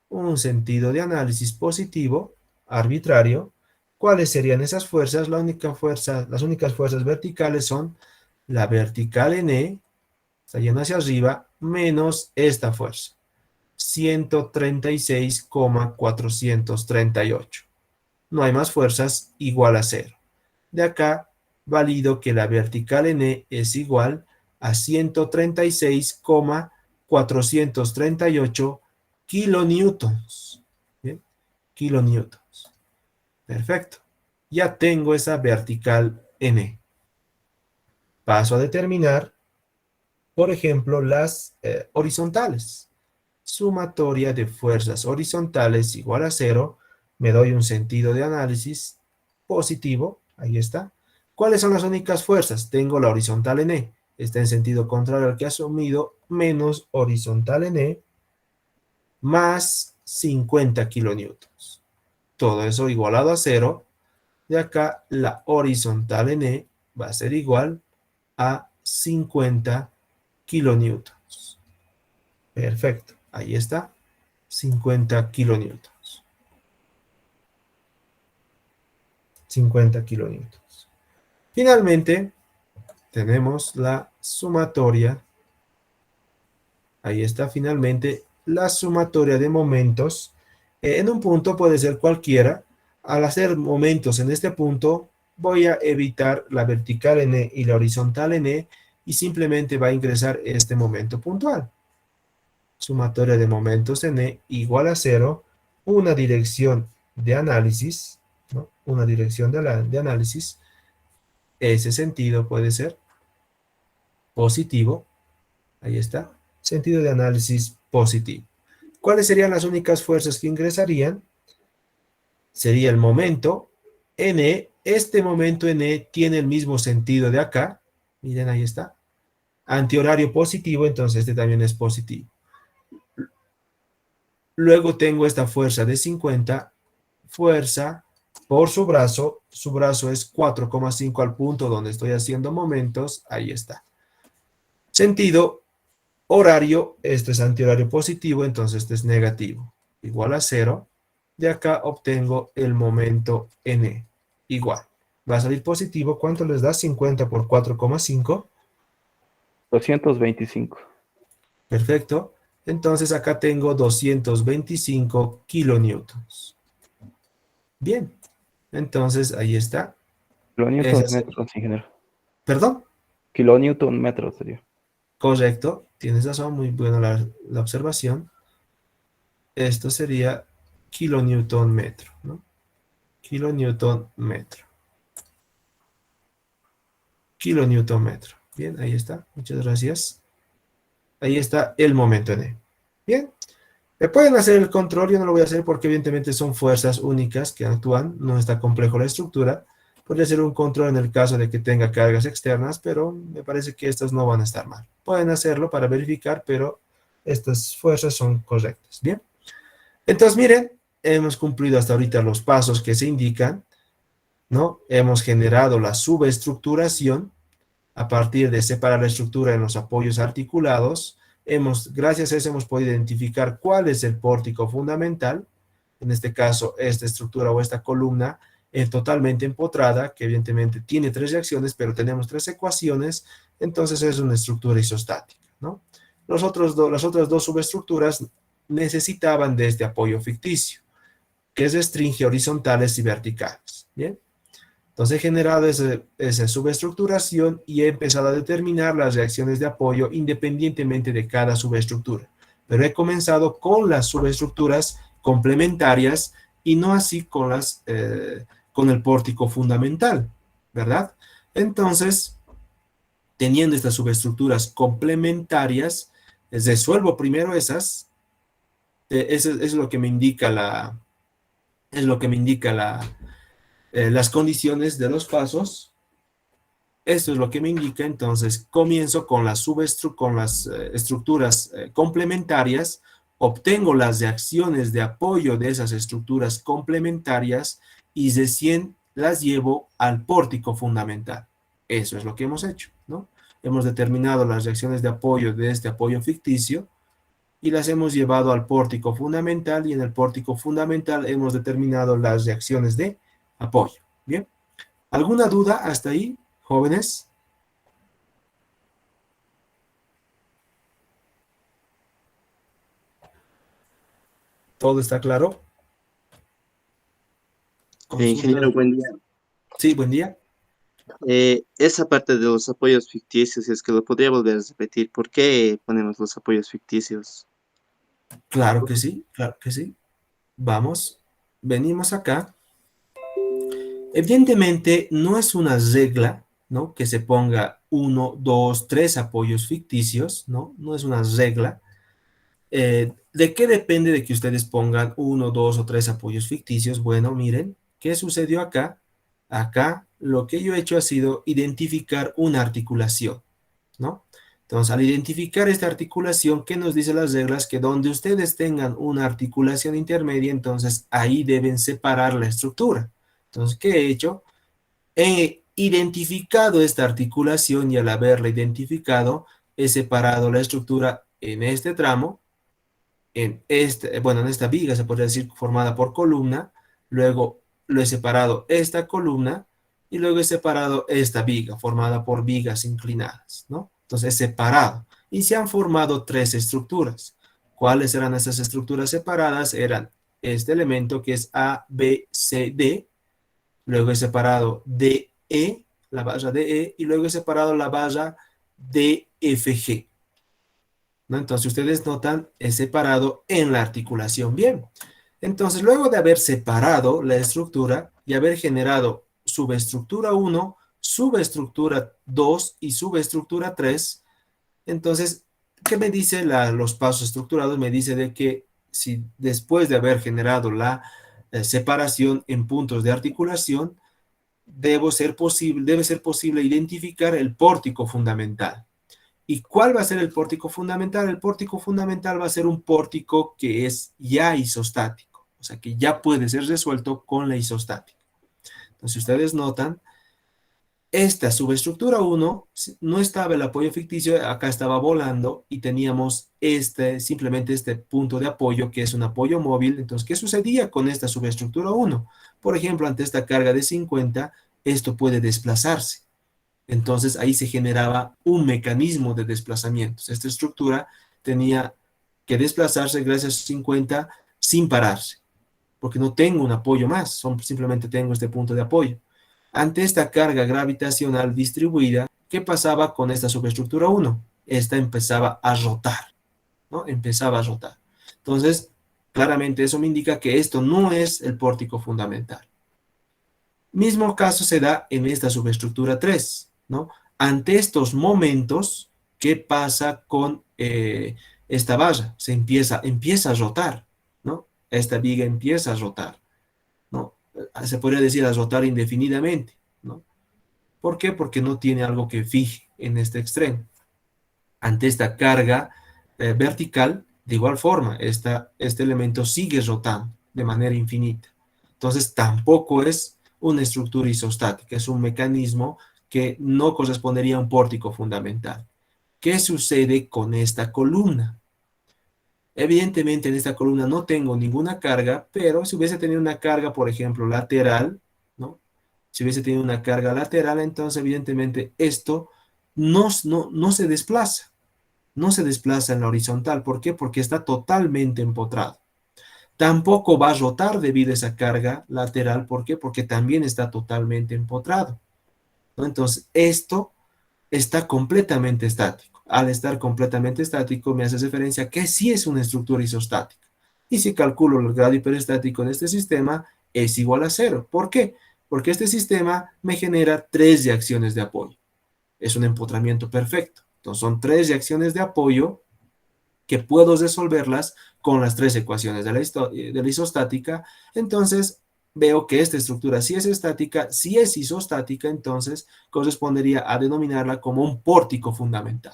un sentido de análisis positivo, arbitrario. ¿Cuáles serían esas fuerzas? Las únicas fuerzas verticales son la vertical en E, está yendo hacia arriba, menos esta fuerza, 136,438. No hay más fuerzas, igual a 0. De acá, valido que la vertical en E es igual a 136,438 kilonewtons. ¿Bien? Kilonewtons. Perfecto. Ya tengo esa vertical en E. Paso a determinar, por ejemplo, las horizontales. Sumatoria de fuerzas horizontales igual a 0. Me doy un sentido de análisis positivo. Ahí está. ¿Cuáles son las únicas fuerzas? Tengo la horizontal en E. Está en sentido contrario al que he asumido. Menos horizontal en E. Más 50 kilonewtons. Todo eso igualado a 0. De acá la horizontal en E va a ser igual a 50 kilonewtons. Perfecto. Ahí está. 50 kilonewtons. 50 kilonewtons. Finalmente, tenemos la sumatoria. Ahí está finalmente la sumatoria de momentos. En un punto puede ser cualquiera. Al hacer momentos en este punto, voy a evitar la vertical en E y la horizontal en E y simplemente va a ingresar este momento puntual. Sumatoria de momentos en E igual a 0, una dirección de análisis, ¿no? Una dirección de análisis. Ese sentido puede ser positivo. Ahí está. Sentido de análisis positivo. ¿Cuáles serían las únicas fuerzas que ingresarían? Sería el momento N. Este momento N tiene el mismo sentido de acá. Miren, ahí está. Antihorario positivo, entonces este también es positivo. Luego tengo esta fuerza de 50. Fuerza por su brazo. Su brazo es 4,5 al punto donde estoy haciendo momentos. Ahí está. Sentido horario, esto es antihorario positivo, entonces este es negativo. Igual a 0. De acá obtengo el momento N. Igual. Va a salir positivo. ¿Cuánto les da? 50 por 4,5. 225. Perfecto. Entonces acá tengo 225 kilonewtons. Bien. Entonces ahí está. Kilonewton metros, ingeniero. ¿Perdón? Kilonewton metros sería. Correcto. Tienes razón. Muy buena la observación. Esto sería kilonewton metro, ¿no? Kilonewton metro. Kilonewton metro. Bien, ahí está. Muchas gracias. Ahí está el momento N. Bien. Pueden hacer el control, yo no lo voy a hacer porque evidentemente son fuerzas únicas que actúan, no está complejo la estructura. Podría hacer un control en el caso de que tenga cargas externas, pero me parece que estas no van a estar mal. Pueden hacerlo para verificar, pero estas fuerzas son correctas. Bien. Entonces, miren, hemos cumplido hasta ahorita los pasos que se indican, ¿no? Hemos generado la subestructuración a partir de separar la estructura en los apoyos articulados. Gracias a eso hemos podido identificar cuál es el pórtico fundamental, en este caso esta estructura o esta columna totalmente empotrada, que evidentemente tiene 3 reacciones, pero tenemos 3 ecuaciones, entonces es una estructura isostática, ¿no? Las otras 2 subestructuras necesitaban de este apoyo ficticio, que restringe horizontales y verticales, ¿bien? Entonces he generado esa subestructuración y he empezado a determinar las reacciones de apoyo independientemente de cada subestructura. Pero he comenzado con las subestructuras complementarias y no así con las con el pórtico fundamental, ¿verdad? Entonces, teniendo estas subestructuras complementarias, resuelvo primero esas, eso es lo que me indica las condiciones de los pasos. Esto es lo que me indica, entonces comienzo con las estructuras complementarias, obtengo las reacciones de apoyo de esas estructuras complementarias y recién las llevo al pórtico fundamental. Eso es lo que hemos hecho, ¿no? Hemos determinado las reacciones de apoyo de este apoyo ficticio y las hemos llevado al pórtico fundamental, y en el pórtico fundamental hemos determinado las reacciones de apoyo. ¿Bien? ¿Alguna duda hasta ahí, jóvenes? ¿Todo está claro? Ingeniero, Consultas. buen día. Sí, buen día. Esa parte de los apoyos ficticios, es que lo podría volver a repetir. ¿Por qué ponemos los apoyos ficticios? Claro que sí, claro que sí. Vamos, venimos acá. Evidentemente, no es una regla, ¿no? Que se ponga uno, dos, tres apoyos ficticios, ¿no? No es una regla. ¿De qué depende de que ustedes pongan uno, dos o tres apoyos ficticios? Bueno, miren, ¿qué sucedió acá? Acá lo que yo he hecho ha sido identificar una articulación, ¿no? Entonces, al identificar esta articulación, ¿qué nos dicen las reglas? Que donde ustedes tengan una articulación intermedia, entonces ahí deben separar la estructura. Entonces, ¿qué he hecho? He identificado esta articulación y al haberla identificado, he separado la estructura en este tramo, en esta viga se podría decir formada por columna, luego lo he separado esta columna y luego he separado esta viga formada por vigas inclinadas, ¿no? Entonces he separado y se han formado tres estructuras. ¿Cuáles eran esas estructuras separadas? Eran este elemento que es A, B, C, D, luego he separado DE, la barra DE, y luego he separado la barra DFG, ¿no? Entonces ustedes notan, he separado en la articulación bien. Entonces, luego de haber separado la estructura y haber generado subestructura 1, subestructura 2 y subestructura 3, entonces, ¿qué me dice los pasos estructurados? Me dice de que si después de haber generado la separación en puntos de articulación, debe ser posible identificar el pórtico fundamental. ¿Y cuál va a ser el pórtico fundamental? El pórtico fundamental va a ser un pórtico que es ya isostático, o sea, que ya puede ser resuelto con la isostática. Entonces, ustedes notan, esta subestructura 1 no estaba el apoyo ficticio, acá estaba volando y teníamos simplemente este punto de apoyo que es un apoyo móvil. Entonces, ¿qué sucedía con esta subestructura 1? Por ejemplo, ante esta carga de 50, esto puede desplazarse. Entonces ahí se generaba un mecanismo de desplazamientos. Esta estructura tenía que desplazarse gracias a 50 sin pararse, porque no tengo un apoyo más, simplemente tengo este punto de apoyo. Ante esta carga gravitacional distribuida, ¿qué pasaba con esta subestructura 1? Esta empezaba a rotar, ¿no? Empezaba a rotar. Entonces, claramente eso me indica que esto no es el pórtico fundamental. Mismo caso se da en esta subestructura 3, ¿no? Ante estos momentos, ¿qué pasa con esta barra? Empieza a rotar, ¿no? Esta viga empieza a rotar, ¿no? Se podría decir a rotar indefinidamente, ¿no? ¿Por qué? Porque no tiene algo que fije en este extremo. Ante esta carga vertical, de igual forma, este elemento sigue rotando de manera infinita. Entonces, tampoco es una estructura isostática, es un mecanismo que no correspondería a un pórtico fundamental. ¿Qué sucede con esta columna? Evidentemente en esta columna no tengo ninguna carga, pero si hubiese tenido una carga, por ejemplo, lateral, ¿no? Si hubiese tenido una carga lateral, entonces evidentemente esto no se desplaza, no se desplaza en la horizontal. ¿Por qué? Porque está totalmente empotrado. Tampoco va a rotar debido a esa carga lateral. ¿Por qué? Porque también está totalmente empotrado, ¿no? Entonces, esto está completamente estático. Al estar completamente estático, me hace referencia a que sí es una estructura isostática. Y si calculo el grado hiperestático de este sistema, es igual a 0. ¿Por qué? Porque este sistema me genera 3 reacciones de apoyo. Es un empotramiento perfecto. Entonces son 3 reacciones de apoyo que puedo resolverlas con las 3 ecuaciones de la isostática. Entonces veo que esta estructura sí es estática, sí es isostática, entonces correspondería a denominarla como un pórtico fundamental.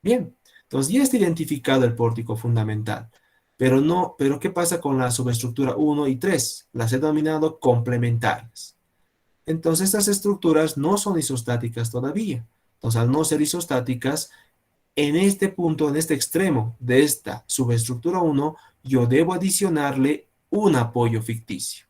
Bien, entonces ya está identificado el pórtico fundamental. Pero ¿qué pasa con la subestructura 1 y 3? Las he denominado complementarias. Entonces estas estructuras no son isostáticas todavía. Entonces al no ser isostáticas, en este punto, en este extremo de esta subestructura 1, yo debo adicionarle un apoyo ficticio.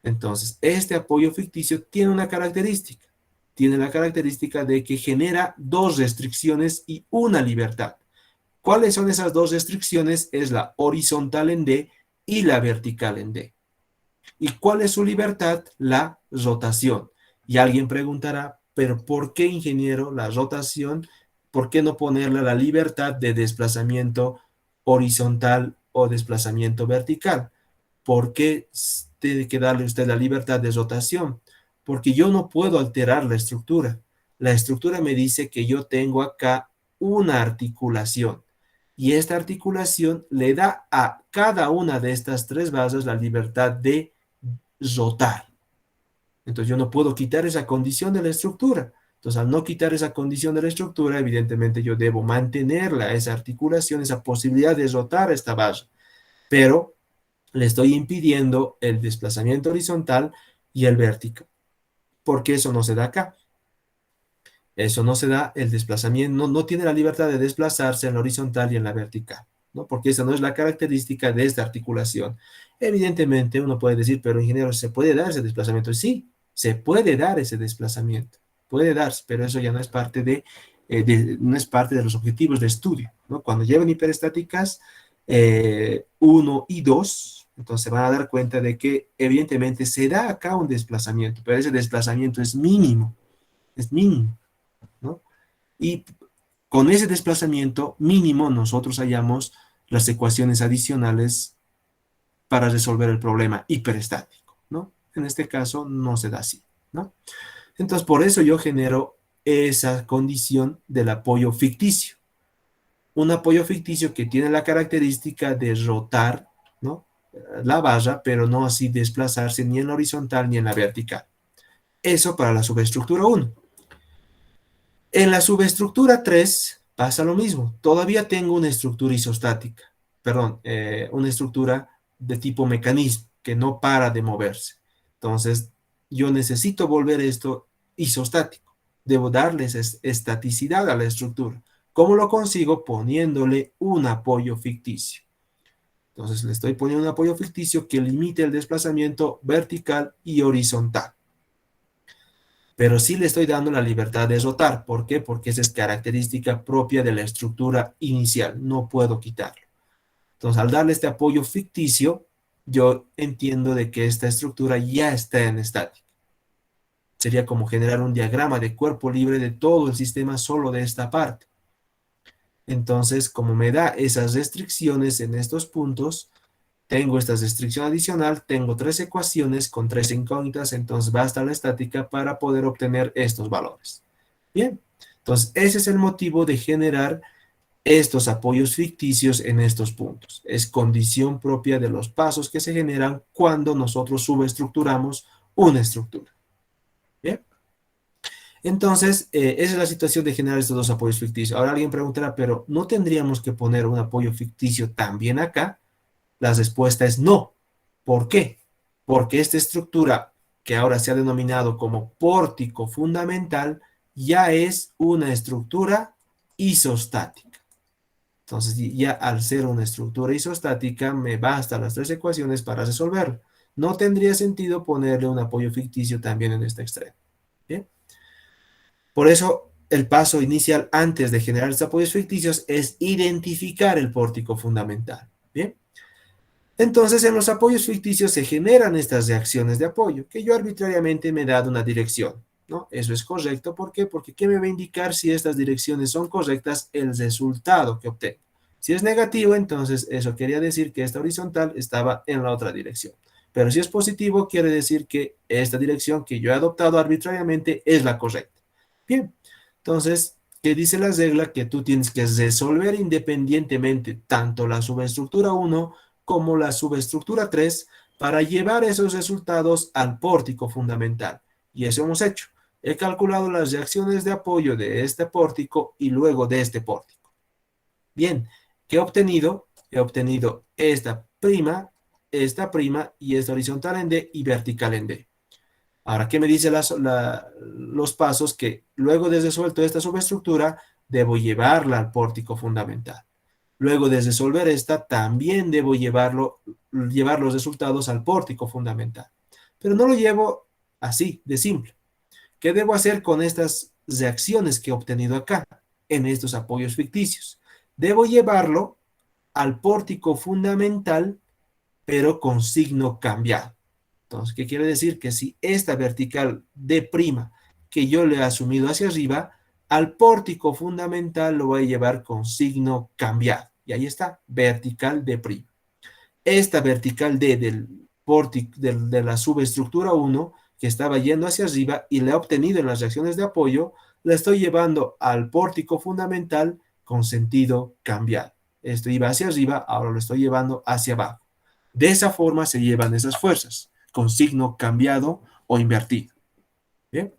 Entonces, este apoyo ficticio tiene una característica. Tiene la característica de que genera 2 restricciones y una libertad. ¿Cuáles son esas 2 restricciones? Es la horizontal en D y la vertical en D. ¿Y cuál es su libertad? La rotación. Y alguien preguntará, ¿pero por qué, ingeniero, la rotación? ¿Por qué no ponerle la libertad de desplazamiento horizontal o desplazamiento vertical? ¿Por qué tiene que darle usted la libertad de rotación? Porque yo no puedo alterar la estructura. La estructura me dice que yo tengo acá una articulación. Y esta articulación le da a cada una de estas 3 bases la libertad de rotar. Entonces yo no puedo quitar esa condición de la estructura. Entonces al no quitar esa condición de la estructura, evidentemente yo debo mantenerla, esa articulación, esa posibilidad de rotar esta base. Pero le estoy impidiendo el desplazamiento horizontal y el vertical. Porque eso no se da acá. Eso no se da, el desplazamiento, no tiene la libertad de desplazarse en la horizontal y en la vertical, ¿no? Porque esa no es la característica de esta articulación. Evidentemente uno puede decir, pero ingeniero, ¿se puede dar ese desplazamiento? Sí, se puede dar ese desplazamiento, puede darse, pero eso ya no es parte no es parte de los objetivos de estudio, ¿no? Cuando lleven hiperestáticas 1 y 2, entonces se van a dar cuenta de que evidentemente se da acá un desplazamiento, pero ese desplazamiento es mínimo, ¿no? Y con ese desplazamiento mínimo nosotros hallamos las ecuaciones adicionales para resolver el problema hiperestático, ¿no? En este caso no se da así, ¿no? Entonces por eso yo genero esa condición del apoyo ficticio. Un apoyo ficticio que tiene la característica de rotar, ¿no?, la barra, pero no así desplazarse ni en la horizontal ni en la vertical. Eso para la subestructura 1. En la subestructura 3 pasa lo mismo. Todavía tengo una estructura isostática, perdón, una estructura de tipo mecanismo que no para de moverse. Entonces, yo necesito volver esto isostático. Debo darles estaticidad a la estructura. ¿Cómo lo consigo? Poniéndole un apoyo ficticio. Entonces, le estoy poniendo un apoyo ficticio que limite el desplazamiento vertical y horizontal. Pero sí le estoy dando la libertad de rotar. ¿Por qué? Porque esa es característica propia de la estructura inicial. No puedo quitarlo. Entonces, al darle este apoyo ficticio, yo entiendo de que esta estructura ya está en estática. Sería como generar un diagrama de cuerpo libre de todo el sistema solo de esta parte. Entonces, como me da esas restricciones en estos puntos, tengo esta restricción adicional, tengo 3 ecuaciones con 3 incógnitas, entonces basta la estática para poder obtener estos valores. Bien, entonces ese es el motivo de generar estos apoyos ficticios en estos puntos. Es condición propia de los pasos que se generan cuando nosotros subestructuramos una estructura. Bien. Entonces, esa es la situación de generar estos 2 apoyos ficticios. Ahora alguien preguntará, pero ¿no tendríamos que poner un apoyo ficticio también acá? La respuesta es no. ¿Por qué? Porque esta estructura, que ahora se ha denominado como pórtico fundamental, ya es una estructura isostática. Entonces, ya al ser una estructura isostática, me bastan las 3 ecuaciones para resolverlo. No tendría sentido ponerle un apoyo ficticio también en este extremo. ¿Bien? Por eso, el paso inicial antes de generar estos apoyos ficticios es identificar el pórtico fundamental. ¿Bien? Entonces, en los apoyos ficticios se generan estas reacciones de apoyo, que yo arbitrariamente me he dado una dirección, ¿no? Eso es correcto. ¿Por qué? Porque ¿qué me va a indicar si estas direcciones son correctas? El resultado que obtengo. Si es negativo, entonces eso quería decir que esta horizontal estaba en la otra dirección. Pero si es positivo, quiere decir que esta dirección que yo he adoptado arbitrariamente es la correcta. Bien, entonces, ¿qué dice la regla? Que tú tienes que resolver independientemente tanto la subestructura 1 como la subestructura 3 para llevar esos resultados al pórtico fundamental. Y eso hemos hecho. He calculado las reacciones de apoyo de este pórtico y luego de este pórtico. Bien, ¿qué he obtenido? He obtenido esta prima y esta horizontal en D y vertical en D. Ahora, ¿qué me dice los pasos? Que luego de resuelto esta subestructura, debo llevarla al pórtico fundamental. Luego de resolver esta, también debo llevar los resultados al pórtico fundamental. Pero no lo llevo así, de simple. ¿Qué debo hacer con estas reacciones que he obtenido acá, en estos apoyos ficticios? Debo llevarlo al pórtico fundamental, pero con signo cambiado. Entonces, ¿qué quiere decir? Que si esta vertical D' que yo le he asumido hacia arriba, al pórtico fundamental lo voy a llevar con signo cambiado. Y ahí está, vertical D'. Esta vertical D del pórtico, de la subestructura 1, que estaba yendo hacia arriba y la he obtenido en las reacciones de apoyo, la estoy llevando al pórtico fundamental con sentido cambiado. Esto iba hacia arriba, ahora lo estoy llevando hacia abajo. De esa forma se llevan esas fuerzas, con signo cambiado o invertido. Bien,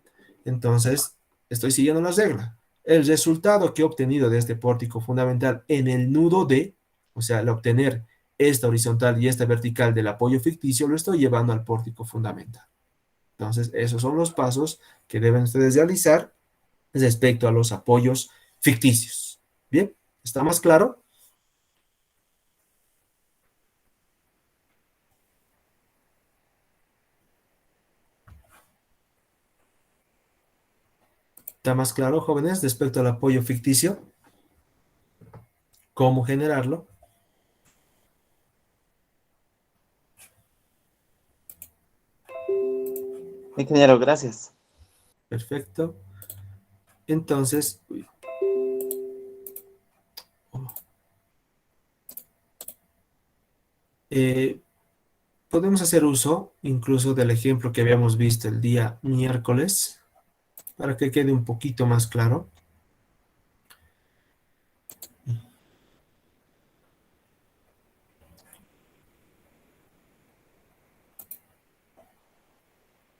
entonces estoy siguiendo la regla. El resultado que he obtenido de este pórtico fundamental en el nudo D, o sea, al obtener esta horizontal y esta vertical del apoyo ficticio, lo estoy llevando al pórtico fundamental. Entonces, esos son los pasos que deben ustedes realizar respecto a los apoyos ficticios. Bien, ¿está más claro? ¿Está más claro, jóvenes, respecto al apoyo ficticio? ¿Cómo generarlo? Ingeniero, gracias. Perfecto. Entonces, podemos hacer uso incluso del ejemplo que habíamos visto el día miércoles para que quede un poquito más claro.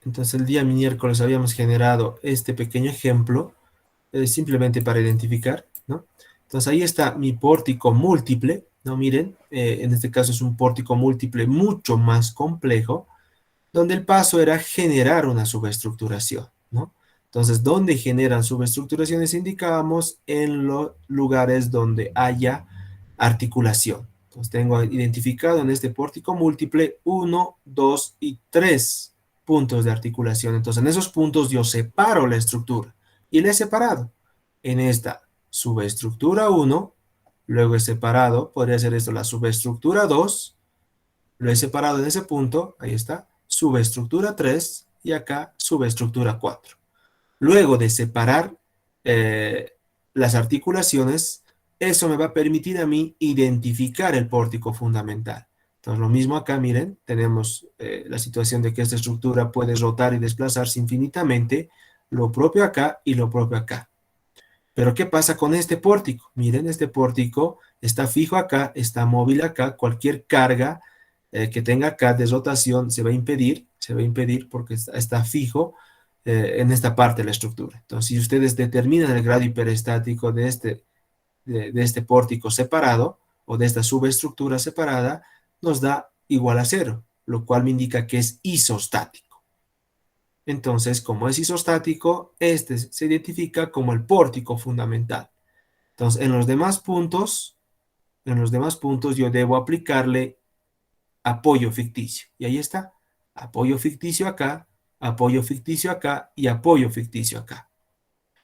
Entonces el día miércoles habíamos generado este pequeño ejemplo, simplemente para identificar, ¿no? Entonces ahí está mi pórtico múltiple, ¿no? Miren, en este caso es un pórtico múltiple mucho más complejo, donde el paso era generar una subestructuración, ¿no? Entonces, ¿dónde generan subestructuraciones? Indicábamos en los lugares donde haya articulación. Entonces, tengo identificado en este pórtico múltiple 1, 2 y 3 puntos de articulación. Entonces, en esos puntos yo separo la estructura y la he separado. En esta subestructura 1, luego he separado, podría ser esto la subestructura 2, lo he separado en ese punto, ahí está, subestructura 3 y acá subestructura 4. Luego de separar las articulaciones, eso me va a permitir a mí identificar el pórtico fundamental. Entonces lo mismo acá, miren, tenemos la situación de que esta estructura puede rotar y desplazarse infinitamente, lo propio acá y lo propio acá. Pero ¿qué pasa con este pórtico? Miren, este pórtico está fijo acá, está móvil acá, cualquier carga que tenga acá de rotación se va a impedir porque está fijo en esta parte de la estructura. Entonces, si ustedes determinan el grado hiperestático de este pórtico separado o de esta subestructura separada, nos da igual a 0, lo cual me indica que es isostático. Entonces, como es isostático, este se identifica como el pórtico fundamental. Entonces, en los demás puntos yo debo aplicarle apoyo ficticio. Y ahí está, apoyo ficticio acá y apoyo ficticio acá.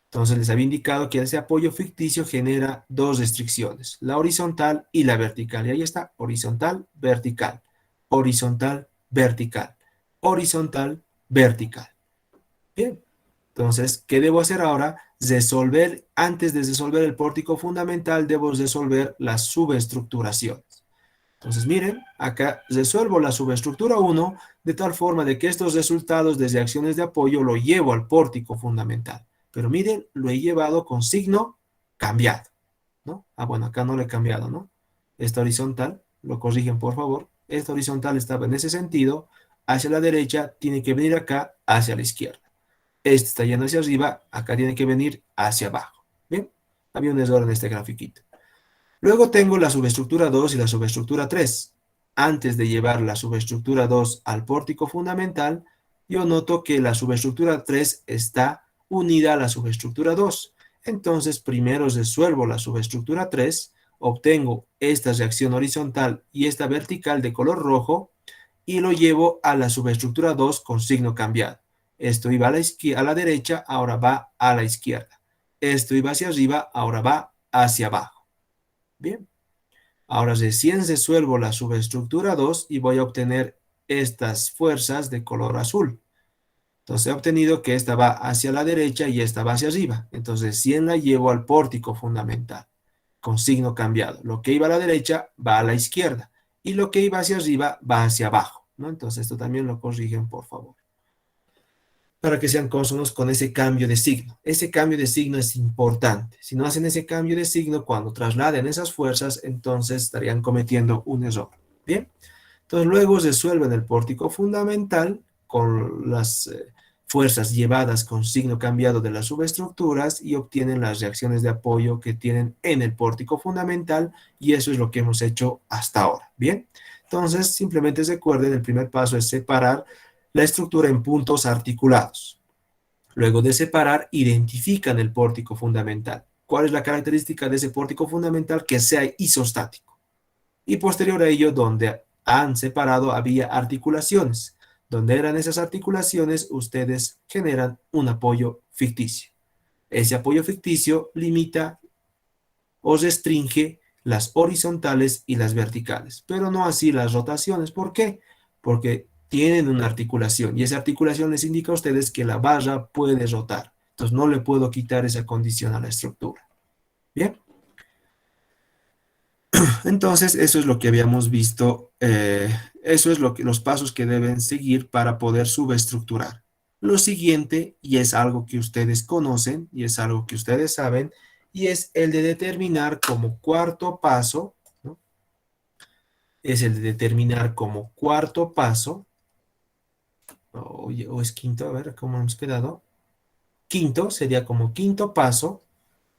Entonces les había indicado que ese apoyo ficticio genera dos restricciones, la horizontal y la vertical. Y ahí está, horizontal, vertical, horizontal, vertical, horizontal, vertical. Bien, entonces, ¿qué debo hacer ahora? Antes de resolver el pórtico fundamental, debo resolver las subestructuraciones. Entonces, miren, acá resuelvo la subestructura 1 de tal forma de que estos resultados desde acciones de apoyo lo llevo al pórtico fundamental. Pero miren, lo he llevado con signo cambiado, ¿no? Ah, bueno, acá no lo he cambiado, ¿no? Esta horizontal, lo corrigen por favor. Esta horizontal estaba en ese sentido, hacia la derecha, tiene que venir acá, hacia la izquierda. Este está yendo hacia arriba, acá tiene que venir hacia abajo. ¿Bien? Había un error en este grafiquito. Luego tengo la subestructura 2 y la subestructura 3. Antes de llevar la subestructura 2 al pórtico fundamental, yo noto que la subestructura 3 está unida a la subestructura 2. Entonces, primero resuelvo la subestructura 3, obtengo esta reacción horizontal y esta vertical de color rojo y lo llevo a la subestructura 2 con signo cambiado. Esto iba a la derecha, ahora va a la izquierda. Esto iba hacia arriba, ahora va hacia abajo. Bien, ahora recién resuelvo la subestructura 2 y voy a obtener estas fuerzas de color azul. Entonces he obtenido que esta va hacia la derecha y esta va hacia arriba. Entonces recién la llevo al pórtico fundamental con signo cambiado. Lo que iba a la derecha va a la izquierda y lo que iba hacia arriba va hacia abajo, ¿no? Entonces esto también lo corrigen, por favor, para que sean consonos con ese cambio de signo. Ese cambio de signo es importante. Si no hacen ese cambio de signo, cuando trasladen esas fuerzas, entonces estarían cometiendo un error. Bien, entonces luego resuelven el pórtico fundamental con las fuerzas llevadas con signo cambiado de las subestructuras y obtienen las reacciones de apoyo que tienen en el pórtico fundamental, y eso es lo que hemos hecho hasta ahora. Bien, entonces simplemente recuerden, el primer paso es separar la estructura en puntos articulados. Luego de separar, identifican el pórtico fundamental. ¿Cuál es la característica de ese pórtico fundamental? Que sea isostático. Y posterior a ello, donde han separado, había articulaciones. Donde eran esas articulaciones, ustedes generan un apoyo ficticio. Ese apoyo ficticio limita o restringe las horizontales y las verticales, pero no así las rotaciones. ¿Por qué? Porque tienen una articulación y esa articulación les indica a ustedes que la barra puede rotar. Entonces no le puedo quitar esa condición a la estructura. Bien. Entonces eso es lo que habíamos visto. Eso es los pasos que deben seguir para poder subestructurar. Lo siguiente, y es algo que ustedes conocen y es algo que ustedes saben, y es el de determinar como cuarto paso, ¿no? Es el de determinar como cuarto paso, o es quinto, a ver cómo hemos quedado. Quinto, sería como quinto paso.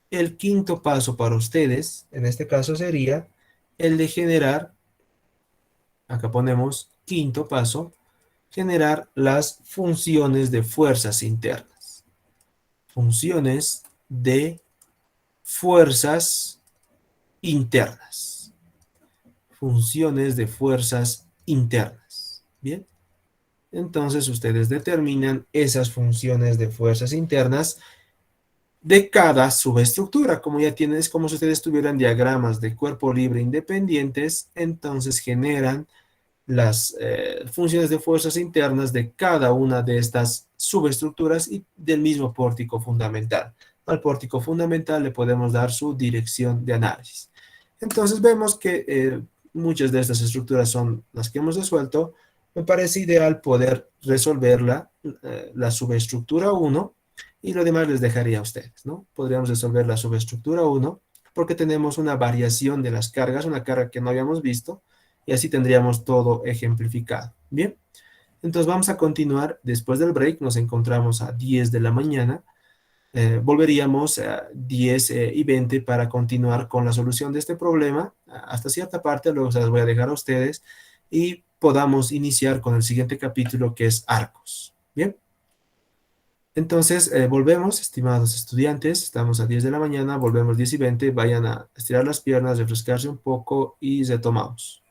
El quinto paso para ustedes, en este caso sería el de generar, acá ponemos quinto paso, generar las funciones de fuerzas internas. Funciones de fuerzas internas. Funciones de fuerzas internas. Bien. Entonces ustedes determinan esas funciones de fuerzas internas de cada subestructura. Como ya tienen, es como si ustedes tuvieran diagramas de cuerpo libre independientes, entonces generan las funciones de fuerzas internas de cada una de estas subestructuras y del mismo pórtico fundamental. Al pórtico fundamental le podemos dar su dirección de análisis. Entonces vemos que muchas de estas estructuras son las que hemos resuelto. Me parece ideal poder resolverla, la subestructura 1, y lo demás les dejaría a ustedes, ¿no? Podríamos resolver la subestructura 1 porque tenemos una variación de las cargas, una carga que no habíamos visto, y así tendríamos todo ejemplificado. Bien, entonces vamos a continuar después del break. Nos encontramos a 10 de la mañana. Volveríamos a 10:20 para continuar con la solución de este problema hasta cierta parte, luego se las voy a dejar a ustedes y podamos iniciar con el siguiente capítulo, que es arcos. Bien, entonces volvemos, estimados estudiantes, estamos a 10 de la mañana, volvemos 10:20, vayan a estirar las piernas, refrescarse un poco y retomamos.